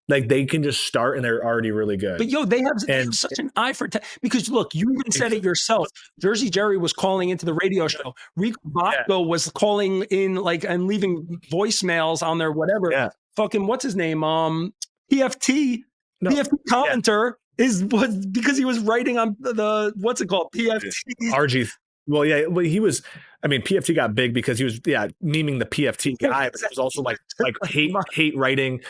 they can just start and they're already really good. But they have such an eye for because look, you even said it yourself. Jersey Jerry was calling into the radio show. Rico Bosco was calling in like and leaving voicemails on their whatever. Yeah. Fucking what's his name? PFT. No. PFT commenter was because he was writing on the what's it called? PFT. RG. Well, yeah, but he was. I mean, PFT got big because he was memeing the PFT guy, but it was also like hate writing.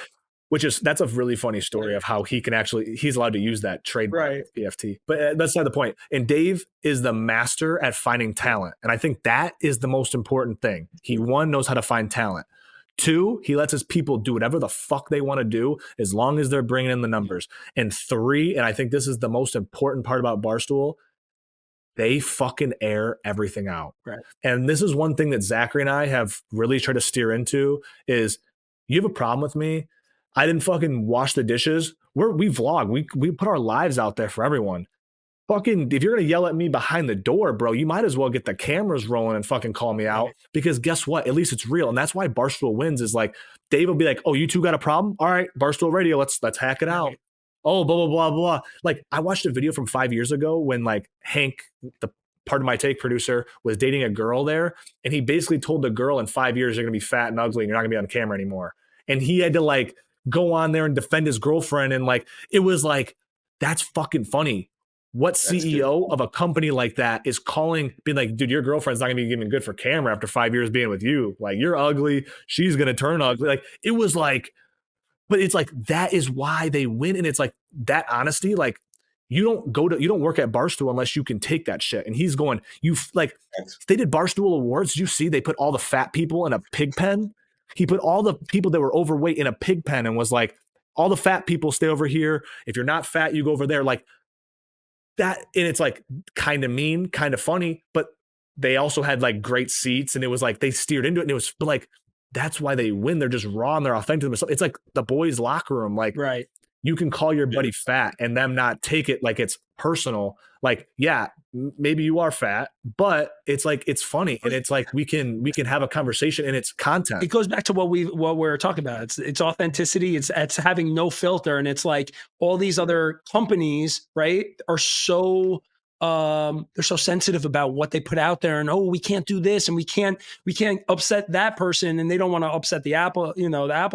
That's a really funny story of how he's allowed to use that trademark PFT. But that's not the point. And Dave is the master at finding talent. And I think that is the most important thing. He, one, knows how to find talent. Two, he lets his people do whatever the fuck they want to do as long as they're bringing in the numbers. And three, and I think this is the most important part about Barstool, they fucking air everything out. Right. And this is one thing that Zachary and I have really tried to steer into is, you have a problem with me? I didn't fucking wash the dishes. We vlog. We put our lives out there for everyone. Fucking, if you're going to yell at me behind the door, bro, you might as well get the cameras rolling and fucking call me out, because guess what? At least it's real. And that's why Barstool wins is like, Dave will be like, oh, you two got a problem? All right, Barstool Radio, let's hack it out. Oh, blah, blah, blah, blah. Like, I watched a video from 5 years ago when like Hank, the Part of My Take producer, was dating a girl there. And he basically told the girl, in 5 years, you're going to be fat and ugly and you're not going to be on camera anymore. And he had to like go on there and defend his girlfriend. And like, it was like, that's fucking funny. What CEO of a company like that is being like, dude, your girlfriend's not gonna be even good for camera after 5 years being with you. Like, you're ugly. She's gonna turn ugly. Like, it was like, but it's like, that is why they win. And it's like that honesty, like, you don't work at Barstool unless you can take that shit. And he's going, they did Barstool Awards. Did you see they put all the fat people in a pig pen? He put all the people that were overweight in a pig pen and was like, all the fat people stay over here. If you're not fat, you go over there. Like that. And it's like kind of mean, kind of funny, but they also had like great seats, and it was like they steered into it. And it was like, that's why they win. They're just raw and they're authentic. It's like the boys' locker room. Like, right. You can call your buddy fat and them not take it like it's personal. Like, yeah, maybe you are fat, but it's like, it's funny. And it's like, we can have a conversation, and it's content. It goes back to what we're talking about. It's authenticity. It's having no filter. And it's like all these other companies, right, are so, they're so sensitive about what they put out there, and we can't do this, and we can't upset that person, and they don't want to upset the apple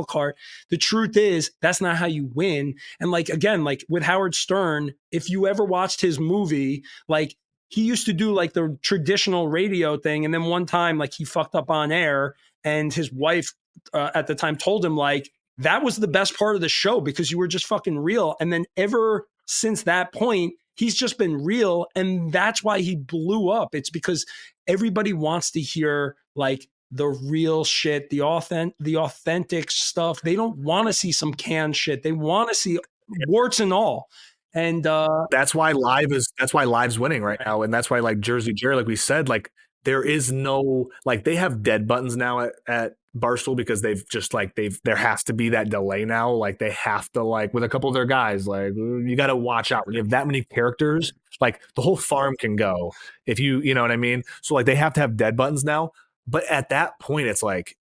cart. The truth is, that's not how you win. And like, again, like with Howard Stern, if you ever watched his movie, like he used to do like the traditional radio thing, and then one time like he fucked up on air, and his wife at the time told him like, that was the best part of the show because you were just fucking real. And then ever since that point, he's just been real, and that's why he blew up. It's because everybody wants to hear like the real shit, the authentic stuff. They don't want to see some canned shit. They want to see warts and all. And that's why live's winning right now, and that's why like Jersey Jerry, like we said, like there is no like they have dead buttons now at Barstool because they've just like there has to be that delay now. Like they have to like with a couple of their guys, like you got to watch out when you have that many characters. Like the whole farm can go if you know what I mean. So like they have to have dead buttons now. But at that point, it's like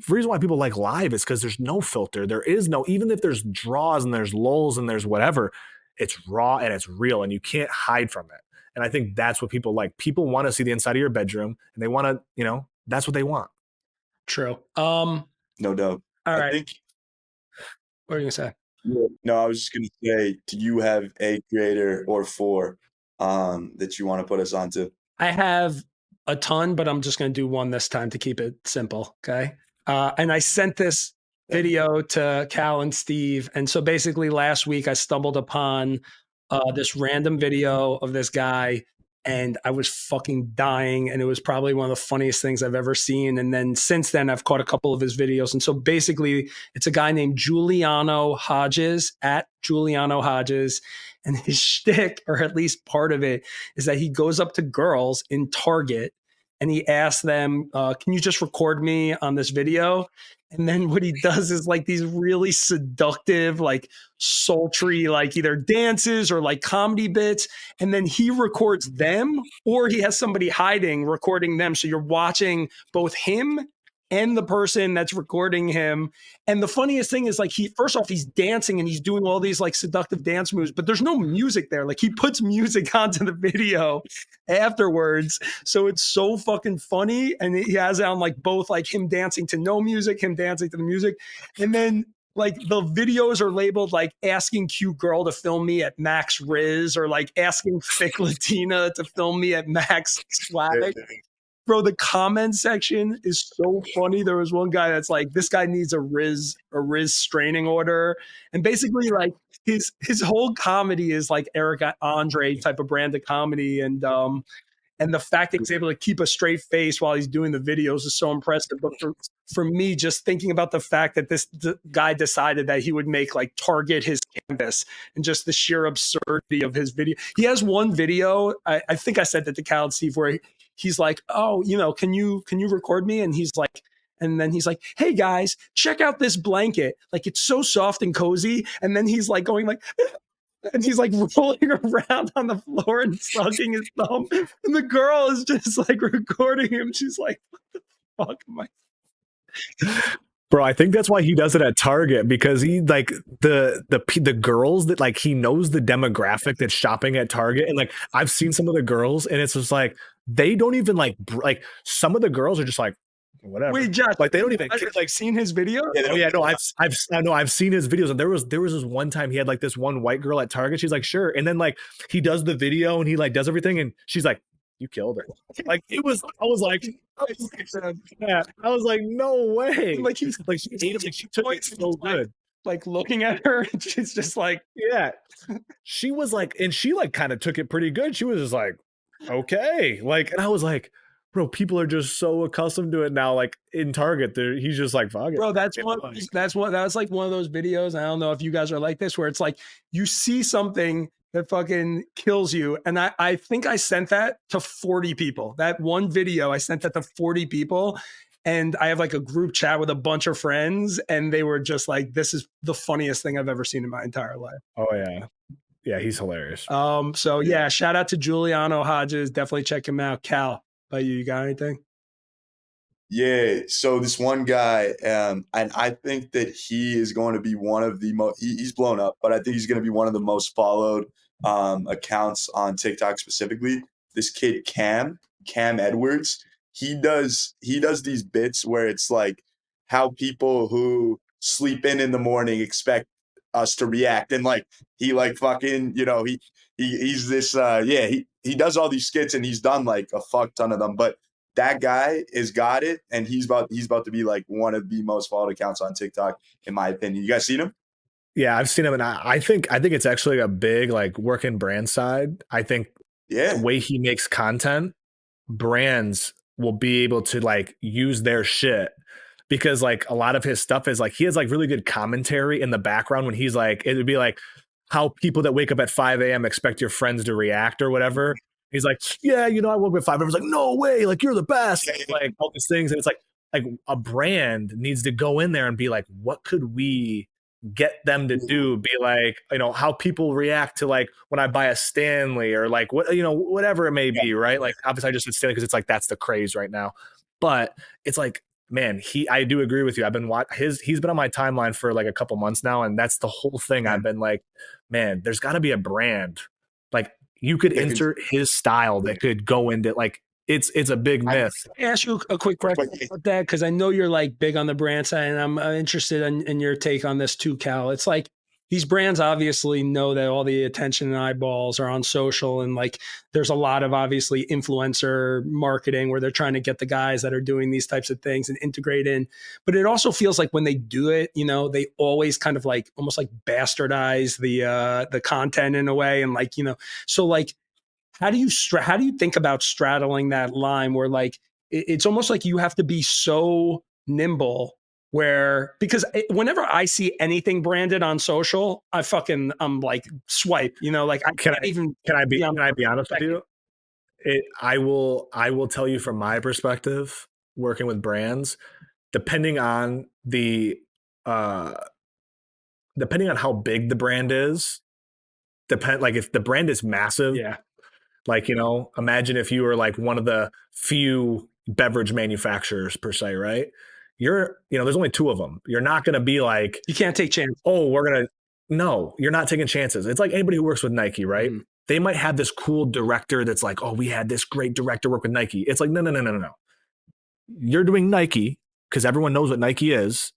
reason why people like live is because there's no filter. There is no, even if there's draws and there's lulls and there's whatever, it's raw and it's real and you can't hide from it. And I think that's what people like. People want to see the inside of your bedroom and they want to, that's what they want. True. No doubt. All I right. think. What are you gonna say? No, I was just gonna say, do you have a creator or four that you want to put us onto? I have a ton, but I'm just going to do one this time to keep it simple. Okay. And I sent this video to Cal and Steve. And so basically last week I stumbled upon this random video of this guy and I was fucking dying. And it was probably one of the funniest things I've ever seen. And then since then I've caught a couple of his videos. And so basically it's a guy named Juliano Hodges, at Juliano Hodges. And his shtick, or at least part of it, is that he goes up to girls in Target and he asks them, can you just record me on this video? And then what he does is like these really seductive, like sultry, like either dances or like comedy bits. And then he records them or he has somebody hiding recording them. So you're watching both him and the person that's recording him. And the funniest thing is like first off, he's dancing and he's doing all these like seductive dance moves, but there's no music there. Like he puts music onto the video afterwards. So it's so fucking funny. And he has it on like both like him dancing to no music, him dancing to the music. And then like the videos are labeled like asking cute girl to film me at Max Riz or like asking thick Latina to film me at Max Swag. Bro, the comment section is so funny. There was one guy that's like, this guy needs a Riz straining order. And basically like his whole comedy is like Eric Andre type of brand of comedy. And the fact that he's able to keep a straight face while he's doing the videos is so impressive. But for me, just thinking about the fact that this guy decided that he would make like Target his canvas and just the sheer absurdity of his video. He has one video, I think I said that to Cal and Steve, where he's like, oh, can you record me? And then he's like, hey guys, check out this blanket. Like it's so soft and cozy. And then he's like going like, and he's like rolling around on the floor and sucking his thumb. And the girl is just like recording him. She's like, what the fuck am I? Bro, I think that's why he does it at Target, because he like the girls that like he knows the demographic that's shopping at Target. And like I've seen some of the girls and it's just like they don't even like some of the girls are just like whatever. Wait, Josh, like they don't even like seen his video? Yeah, no, I've seen his videos, and there was this one time he had like this one white girl at Target. She's like, sure, and then like he does the video and he like does everything, and she's like, you killed her. Like it was, I was like, no way. Like he like she ate him, like she took it so good. Like looking at her, and she's just like, yeah. She was like, and she like kind of took it pretty good. She was just like, okay, like, and I was like, bro, people are just so accustomed to it now. Like in Target, he's just like, fuck it. Bro, that's like one of those videos. I don't know if you guys are like this, where it's like you see something that fucking kills you. And I think I sent that to 40 people. That one video, I sent that to 40 people. And I have like a group chat with a bunch of friends. And they were just like, this is the funniest thing I've ever seen in my entire life. Oh, yeah. Yeah, he's hilarious. So yeah, shout out to Juliano Hodges. Definitely check him out. Cal, about you got anything? Yeah, so this one guy, and I think that he is going to be one of the most, he's blown up, but I think he's going to be one of the most followed accounts on TikTok specifically. This kid, Kam Edwards, he does these bits where it's like how people who sleep in the morning expect us to react. And like, he like fucking, he's this, he does all these skits and he's done like a fuck ton of them, but that guy has got it, and he's about to be like one of the most followed accounts on TikTok, in my opinion. You guys seen him? Yeah, I've seen him, and I think it's actually a big like working brand side. I think the way he makes content, brands will be able to like use their shit, because like a lot of his stuff is like he has like really good commentary in the background when he's like, it would be like how people that wake up at 5 a.m. expect your friends to react or whatever. He's like, yeah, I woke up at 5. Everyone's like, no way, like you're the best, like all these things. And it's like a brand needs to go in there and be like, what could we get them to do? Be like, how people react to like when I buy a Stanley or like what, whatever it may be, right? Like obviously I just said Stanley because it's like that's the craze right now. But it's like man, I do agree with you. I've been he's been on my timeline for like a couple months now, and that's the whole thing. I've been like, man, there's got to be a brand like you could insert his style that could go into like it's a big myth. I ask you a quick question about that because I know you're like big on the brand side, and I'm interested in your take on this too, Cal. It's like these brands obviously know that all the attention and eyeballs are on social, and like there's a lot of obviously influencer marketing where they're trying to get the guys that are doing these types of things and integrate in. But it also feels like when they do it, you know, they always kind of like almost like bastardize the content in a way, and like, you know, so like how do you think about straddling that line where like it's almost like you have to be so nimble where because whenever I see anything branded on social, I'm like swipe, you know, like can I be honest with you? I will tell you from my perspective, working with brands, depending on how big the brand is, like if the brand is massive, yeah. Like, you know, imagine if you were like one of the few beverage manufacturers per se, right? There's only two of them. You're not going to be like, you can't take chances. Oh, no, you're not taking chances. It's like anybody who works with Nike, right? Mm. They might have this cool director that's like, oh, we had this great director work with Nike. It's like, no. You're doing Nike because everyone knows what Nike is.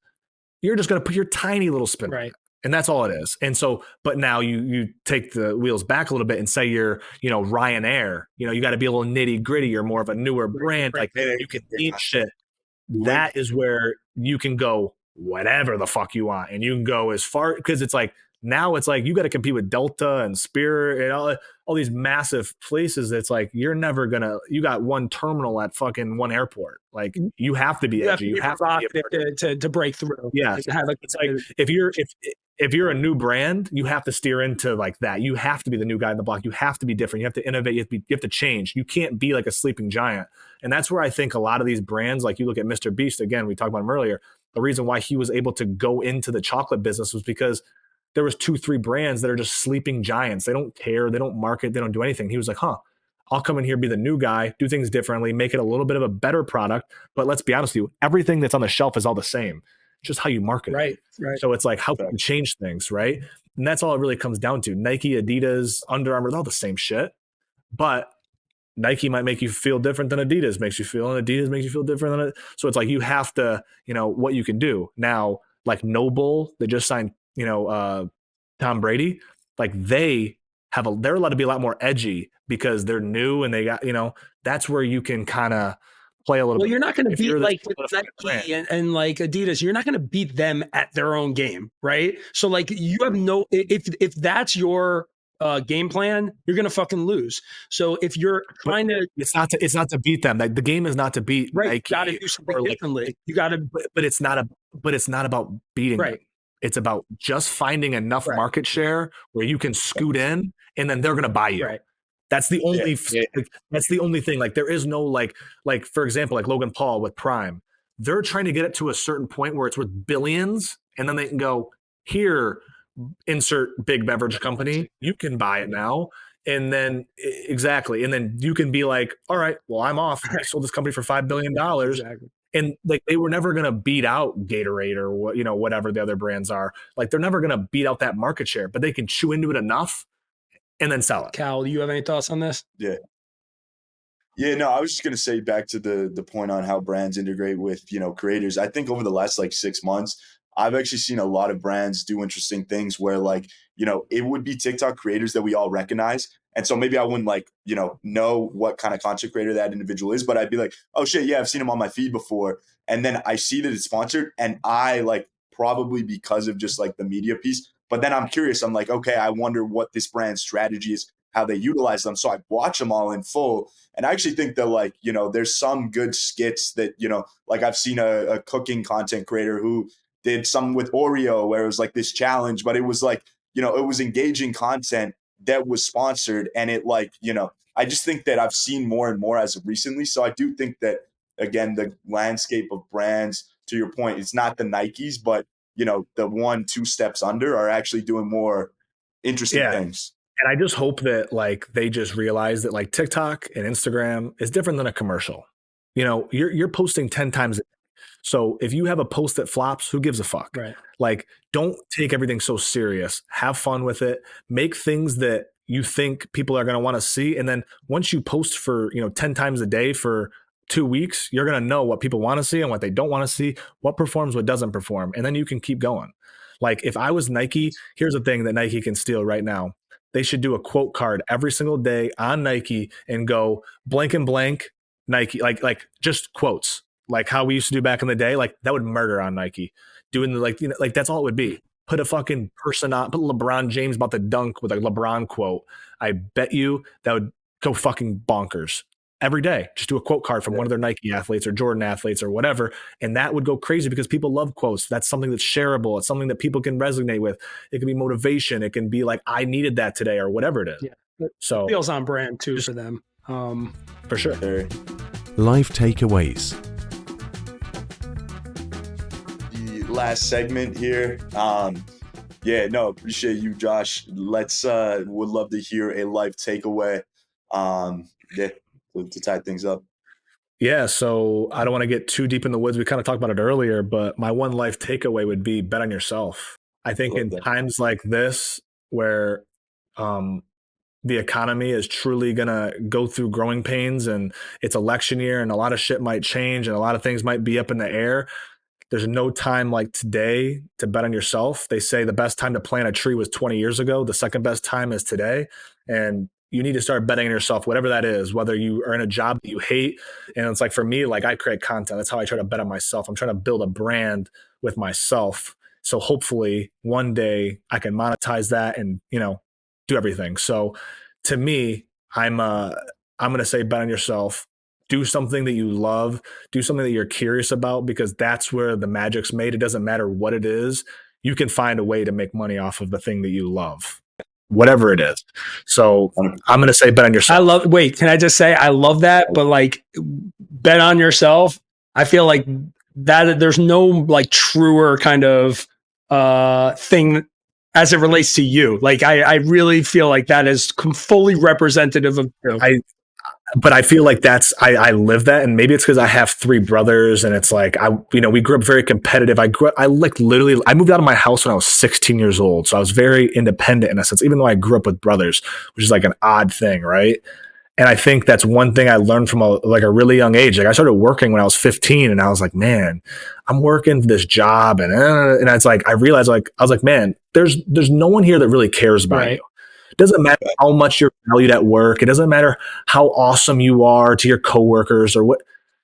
You're just going to put your tiny little spin on it. And that's all it is. And so, but now you take the wheels back a little bit and say you're, you know, Ryanair, you know, you got to be a little nitty gritty. You're more of a newer brand. Like you can eat shit. That is where you can go whatever the fuck you want. And you can go as far because it's like, now it's like you got to compete with Delta and Spirit and all these massive places. It's like you're never gonna. You got one terminal at fucking one airport. Like you have to be edgy. You have to break through. Yeah, it's like if you're a new brand, you have to steer into like that. You have to be the new guy in the block. You have to be different. You have to innovate. You have to change. You can't be like a sleeping giant. And that's where I think a lot of these brands, like you look at Mr. Beast again. We talked about him earlier. The reason why he was able to go into the chocolate business was because there was 2-3 brands that are just sleeping giants. They don't care. They don't market. They don't do anything. He was like, I'll come in here, be the new guy, do things differently, make it a little bit of a better product. But let's be honest with you, everything that's on the shelf is all the same. It's just how you market it. Right. So it's like, how can you change things, right? And that's all it really comes down to. Nike, Adidas, Under Armour, they're all the same shit. But Nike might make you feel different than Adidas makes you feel, and Adidas makes you feel different than it. So it's like you have to, you know, what you can do. Now, like Noble, they just signed, you know, Tom Brady, like they're allowed to be a lot more edgy because they're new and they got, you know, that's where you can kind of play a little bit. Well, you're not going to beat like Nike and like Adidas, you're not going to beat them at their own game, right? So like you have if that's your game plan, you're going to fucking lose. So if you're trying to, it's not to beat them. Like the game is not to beat Nike. You got to do something differently. You got to, but it's not about beating them. It's about just finding enough market share where you can scoot in and then they're going to buy you. Right. That's the only, that's the only thing. Like there is no like, for example, like Logan Paul with Prime, they're trying to get it to a certain point where it's worth billions. And then they can go here, insert big beverage company. You can buy it now. And then exactly. And then you can be like, all right, well, I'm off. I sold this company for $5 billion. Exactly. And like they were never going to beat out Gatorade or what, you know, whatever the other brands are. Like they're never going to beat out that market share, but they can chew into it enough and then sell it. Cal, do you have any thoughts on this? Yeah, no, I was just going to say back to the point on how brands integrate with, you know, creators. I think over the last like 6 months, I've actually seen a lot of brands do interesting things where like, you know, it would be TikTok creators that we all recognize. And so maybe I wouldn't like, you know what kind of content creator that individual is, but I'd be like, oh shit, yeah, I've seen him on my feed before. And then I see that it's sponsored and I like probably because of just like the media piece, but then I'm curious. I'm like, okay, I wonder what this brand's strategy is, how they utilize them. So I watch them all in full. And I actually think that like, you know, there's some good skits that, you know, like I've seen a cooking content creator who did some with Oreo where it was like this challenge, but it was like, you know, it was engaging content that was sponsored. And it like, you know, I just think that I've seen more and more as of recently. So I do think that, again, the landscape of brands, to your point, it's not the Nikes, but, you know, the 1-2 steps under are actually doing more interesting things. And I just hope that like they just realize that like TikTok and Instagram is different than a commercial. You know, you're posting 10 times a day. So if you have a post that flops, who gives a fuck? Right. Like, don't take everything so serious. Have fun with it. Make things that you think people are going to want to see. And then once you post for, 10 times a day for 2 weeks, you're going to know what people want to see and what they don't want to see, what performs, what doesn't perform. And then you can keep going. Like if I was Nike, here's the thing that Nike can steal right now. They should do a quote card every single day on Nike and go blank and blank Nike, like just quotes, like how we used to do back in the day. Like that would murder on Nike. Doing like that's all it would be. Put a fucking person on, put LeBron James about the dunk with a LeBron quote. I bet you that would go fucking bonkers every day. Just do a quote card from one of their Nike athletes or Jordan athletes or whatever. And that would go crazy because people love quotes. That's something that's shareable. It's something that people can resonate with. It can be motivation. It can be like, I needed that today or whatever it is. Yeah. So it feels on brand too for them. For sure. Life takeaways. The last segment here. Appreciate you, Josh. Would love to hear a life takeaway. To tie things up. Yeah, so I don't want to get too deep in the woods. We kind of talked about it earlier, but my one life takeaway would be bet on yourself. I think in times like this where the economy is truly going to go through growing pains and it's election year and a lot of shit might change and a lot of things might be up in the air. There's no time like today to bet on yourself. They say the best time to plant a tree was 20 years ago. The second best time is today. And you need to start betting on yourself, whatever that is, whether you are in a job that you hate. And it's like, for me, like I create content. That's how I try to bet on myself. I'm trying to build a brand with myself. So hopefully one day I can monetize that and, do everything. So to me, I'm going to say bet on yourself. Do something that you love. Do something that you're curious about because that's where the magic's made. It doesn't matter what it is. You can find a way to make money off of the thing that you love, whatever it is. So I'm going to say bet on yourself. Can I just say I love that? But like bet on yourself. I feel like that there's no like truer kind of thing as it relates to you. Like I really feel like that is fully representative of you. But I feel like I live that, and maybe it's because I have 3 brothers, and it's like we grew up very competitive. I moved out of my house when I was 16 years old, so I was very independent in a sense, even though I grew up with brothers, which is like an odd thing, right? And I think that's one thing I learned from a really young age. Like I started working when I was 15, and I was like, man, I'm working this job, and it's like I realized I was like, man, there's no one here that really cares about you. It doesn't matter how much you're valued at work. It doesn't matter how awesome you are to your coworkers or what.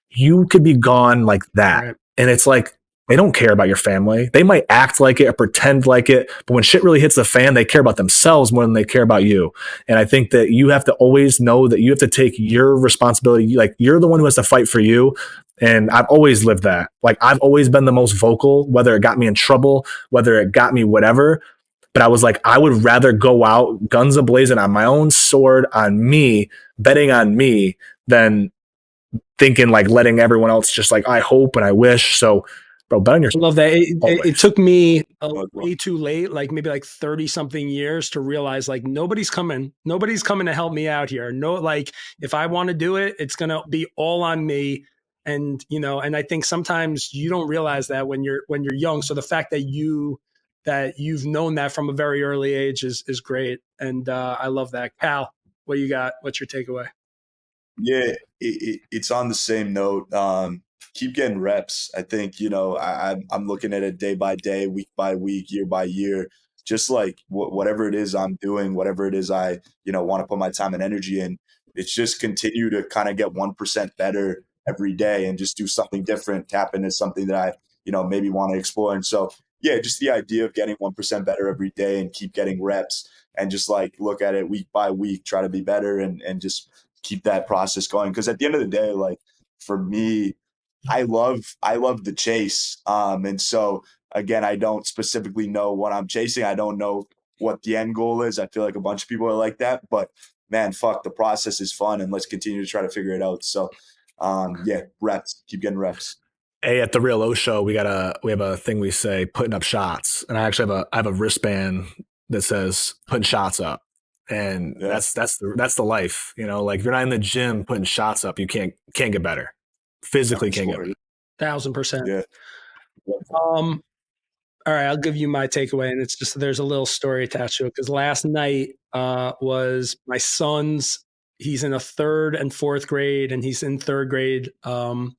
You could be gone like that. Right. And it's like, they don't care about your family. They might act like it or pretend like it, but when shit really hits the fan, they care about themselves more than they care about you. And I think that you have to always know that you have to take your responsibility. Like you're the one who has to fight for you. And I've always lived that. Like I've always been the most vocal, whether it got me in trouble, whether it got me whatever. But I was like, I would rather go out guns a-blazing on my own sword, on me, betting on me, than thinking like letting everyone else just like, I hope and I wish. So, bro, bet on yourself. I love that. It took me way too late, like maybe like 30 something years to realize like nobody's coming to help me out here. No, like if I want to do it, it's going to be all on me. And, and I think sometimes you don't realize that when you're young. So the fact that you've known that from a very early age is great. And I love that. Cal, what you got? What's your takeaway? Yeah, it's on the same note. Keep getting reps. I think, I'm looking at it day by day, week by week, year by year, just like whatever it is I'm doing, whatever it is I, want to put my time and energy in. It's just continue to kind of get 1% better every day and just do something different, tap into something that I, maybe want to explore. And so, yeah, just the idea of getting 1% better every day and keep getting reps and just like look at it week by week, try to be better and just keep that process going. Because at the end of the day, like for me, I love the chase. And so again, I don't specifically know what I'm chasing. I don't know what the end goal is. I feel like a bunch of people are like that, but man, fuck, the process is fun and let's continue to try to figure it out. So reps, keep getting reps. Hey, at the Real OShow, we have a thing we say, putting up shots. And I actually have a wristband that says putting shots up. And that's the life, like if you're not in the gym putting shots up, you can't get better. Physically can't get better. 1,000%. Yeah. All right, I'll give you my takeaway, and it's just there's a little story attached to it because last night was my son's. He's in a third and fourth grade, and he's in third grade.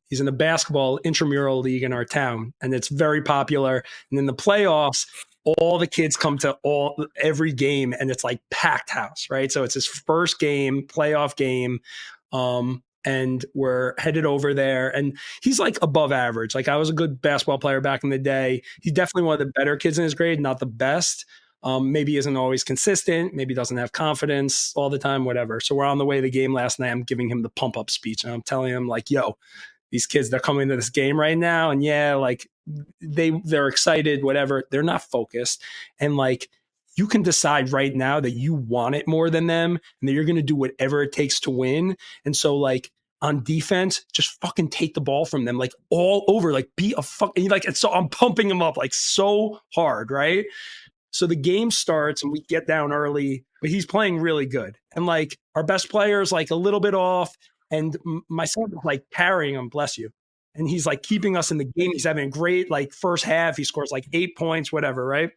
He's in a basketball intramural league in our town, and it's very popular. And in the playoffs, all the kids come to every game, and it's like packed house, right? So it's his first game, playoff game. And we're headed over there. And he's like above average. Like I was a good basketball player back in the day. He's definitely one of the better kids in his grade, not the best. Maybe isn't always consistent. Maybe doesn't have confidence all the time, whatever. So we're on the way to the game last night. I'm giving him the pump up speech and I'm telling him like, yo, these kids, they're coming to this game right now. And yeah, like they're excited, whatever. They're not focused. And like, you can decide right now that you want it more than them and that you're going to do whatever it takes to win. And so like on defense, just fucking take the ball from them, like all over, like be a fucking like, and so I'm pumping him up like so hard. Right. So the game starts and we get down early, but he's playing really good. And like our best player is like a little bit off and my son is like carrying him, bless you. And he's like keeping us in the game. He's having a great like first half. He scores like 8 points, whatever. Right.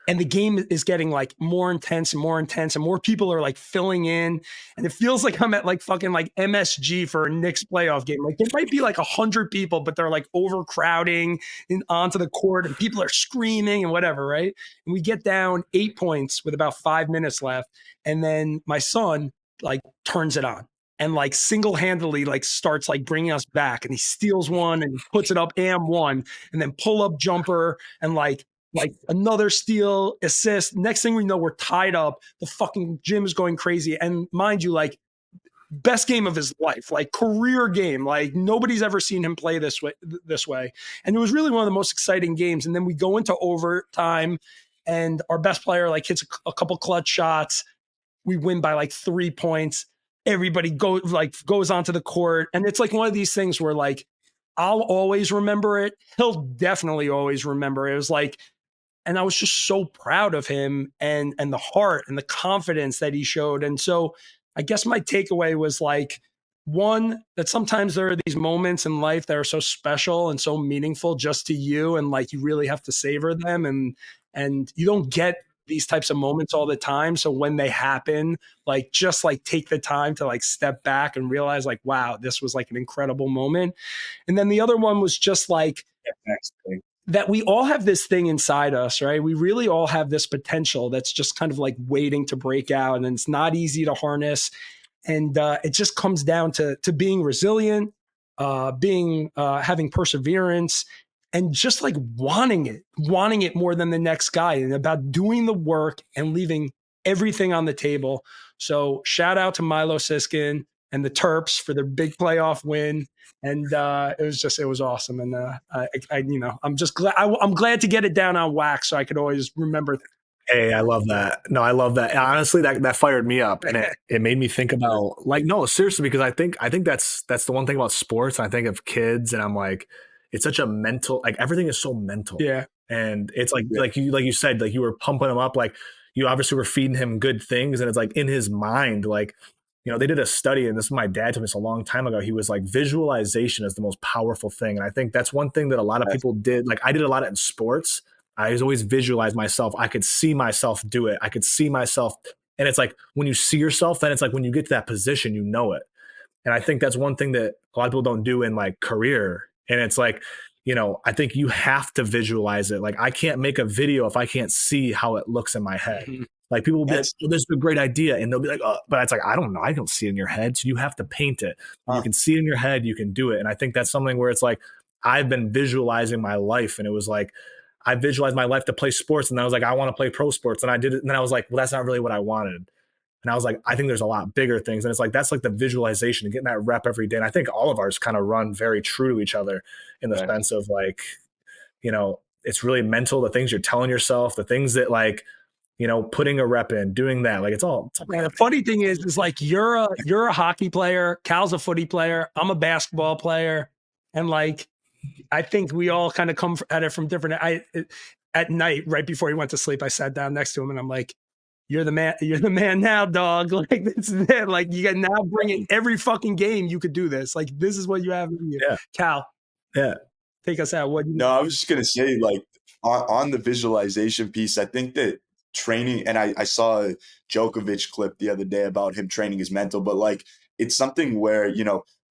And the game is getting like more intense and more people are like filling in. And it feels like I'm at like fucking like MSG for a Knicks playoff game. Like there might be like 100 people, but they're like overcrowding onto the court and people are screaming and whatever, right? And we get down 8 points with about 5 minutes left. And then my son like turns it on and like single-handedly like starts like bringing us back. And he steals one and puts it up and one and then pull up jumper and like another steal, assist. Next thing we know, we're tied up. The fucking gym is going crazy. And mind you, like best game of his life, like career game. Like nobody's ever seen him play this way. And it was really one of the most exciting games. And then we go into overtime and our best player like hits a couple clutch shots. We win by like 3 points. Everybody goes onto the court. And it's like one of these things where like, I'll always remember it. He'll definitely always remember it. It was like, and I was just so proud of him and the heart and the confidence that he showed. And so I guess my takeaway was like, one, that sometimes there are these moments in life that are so special and so meaningful just to you. And like, you really have to savor them. And you don't get these types of moments all the time. So when they happen, like, just like take the time to like step back and realize like, wow, this was like an incredible moment. And then the other one was just like, that we all have this thing inside us, right? We really all have this potential that's just kind of like waiting to break out, and it's not easy to harness. And it just comes down to being resilient, having perseverance, and just like wanting it more than the next guy, and about doing the work and leaving everything on the table. So shout out to Milo Siskin and the Terps for their big playoff win. And it was awesome. And I'm just glad I'm glad to get it down on wax so I could always remember. Hey, I love that. No, I love that. And honestly, that fired me up, and it made me think about like, no, seriously, because I think that's the one thing about sports. And I think of kids, and I'm like, it's such a mental, like everything is so mental. Yeah. And it's like you said, like you were pumping him up, like you obviously were feeding him good things, and it's like in his mind, like, you know, they did a study, and this my dad told me this a long time ago. He was like, visualization is the most powerful thing. And I think that's one thing that a lot of people did. Like I did a lot of it in sports. I always visualized myself. I could see myself do it. I could see myself. And it's like when you see yourself, then it's like when you get to that position, you know it. And I think that's one thing that a lot of people don't do in like career. And it's like, you know, I think you have to visualize it. Like I can't make a video if I can't see how it looks in my head. Mm-hmm. Like people will be like, oh, this is a great idea. And they'll be like, oh, but it's like, I don't know. I don't see it in your head. So you have to paint it. You can see it in your head. You can do it. And I think that's something where it's like, I've been visualizing my life. And it was like, I visualized my life to play sports. And I was like, I want to play pro sports. And I did it. And then I was like, well, that's not really what I wanted. And I was like, I think there's a lot bigger things. And it's like, that's like the visualization and getting that rep every day. And I think all of ours kind of run very true to each other in the sense of like, you know, it's really mental, the things you're telling yourself, the things that like, you know, putting a rep in, doing that. Like it's all. Man, the funny thing is like you're a hockey player, Cal's a footy player, I'm a basketball player. And like, I think we all kind of come at it from different. At night, right before he went to sleep, I sat down next to him and I'm like, you're the man. You're the man now, dog. Like this is it. Like you got now bring it every fucking game. You could do this. Like this is what you have in you. Yeah. Cal, Yeah. take us out. What? No, I was just gonna say, like on the visualization piece, I think that training, and I saw a Djokovic clip the other day about him training his mental, but like it's something where,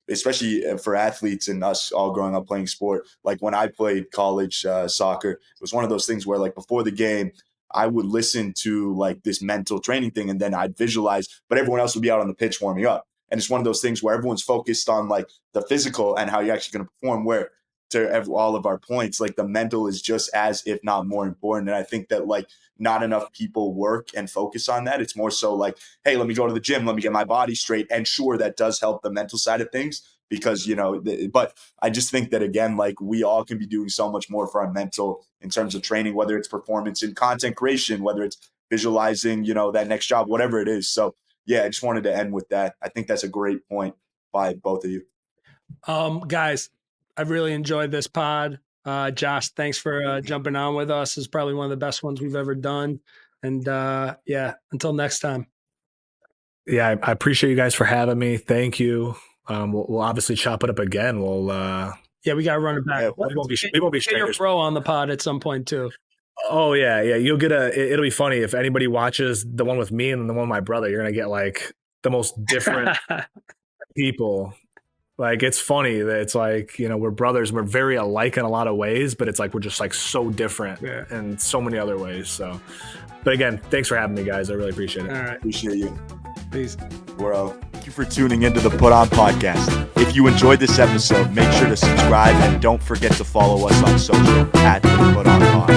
especially for athletes and us all growing up playing sport, like when I played college soccer, it was one of those things where like before the game, I would listen to like this mental training thing and then I'd visualize, but everyone else would be out on the pitch warming up. And it's one of those things where everyone's focused on like the physical and how you're actually going to perform, where to all of our points, like the mental is just as, if not more important. And I think that like not enough people work and focus on that. It's more so like, hey, let me go to the gym, let me get my body straight. And sure, that does help the mental side of things because, but I just think that, again, like we all can be doing so much more for our mental in terms of training, whether it's performance in content creation, whether it's visualizing, that next job, whatever it is. So yeah, I just wanted to end with that. I think that's a great point by both of you. Guys, I've really enjoyed this pod. Josh, thanks for jumping on with us. It's probably one of the best ones we've ever done. And until next time. Yeah, I appreciate you guys for having me. Thank you. We'll obviously chop it up again. We'll we got to run it back. Yeah, we won't be get your bro on the pod at some point too. Oh yeah. You'll get it'll be funny if anybody watches the one with me and the one with my brother. You're gonna get like the most different people. Like it's funny that it's like, we're brothers and we're very alike in a lot of ways, but it's like we're just like so different in so many other ways. So, but again, thanks for having me, guys. I really appreciate it. All right. Appreciate you. Peace. We're out. Thank you for tuning into the Put On Podcast. If you enjoyed this episode, make sure to subscribe and don't forget to follow us on social at the Put On Pod.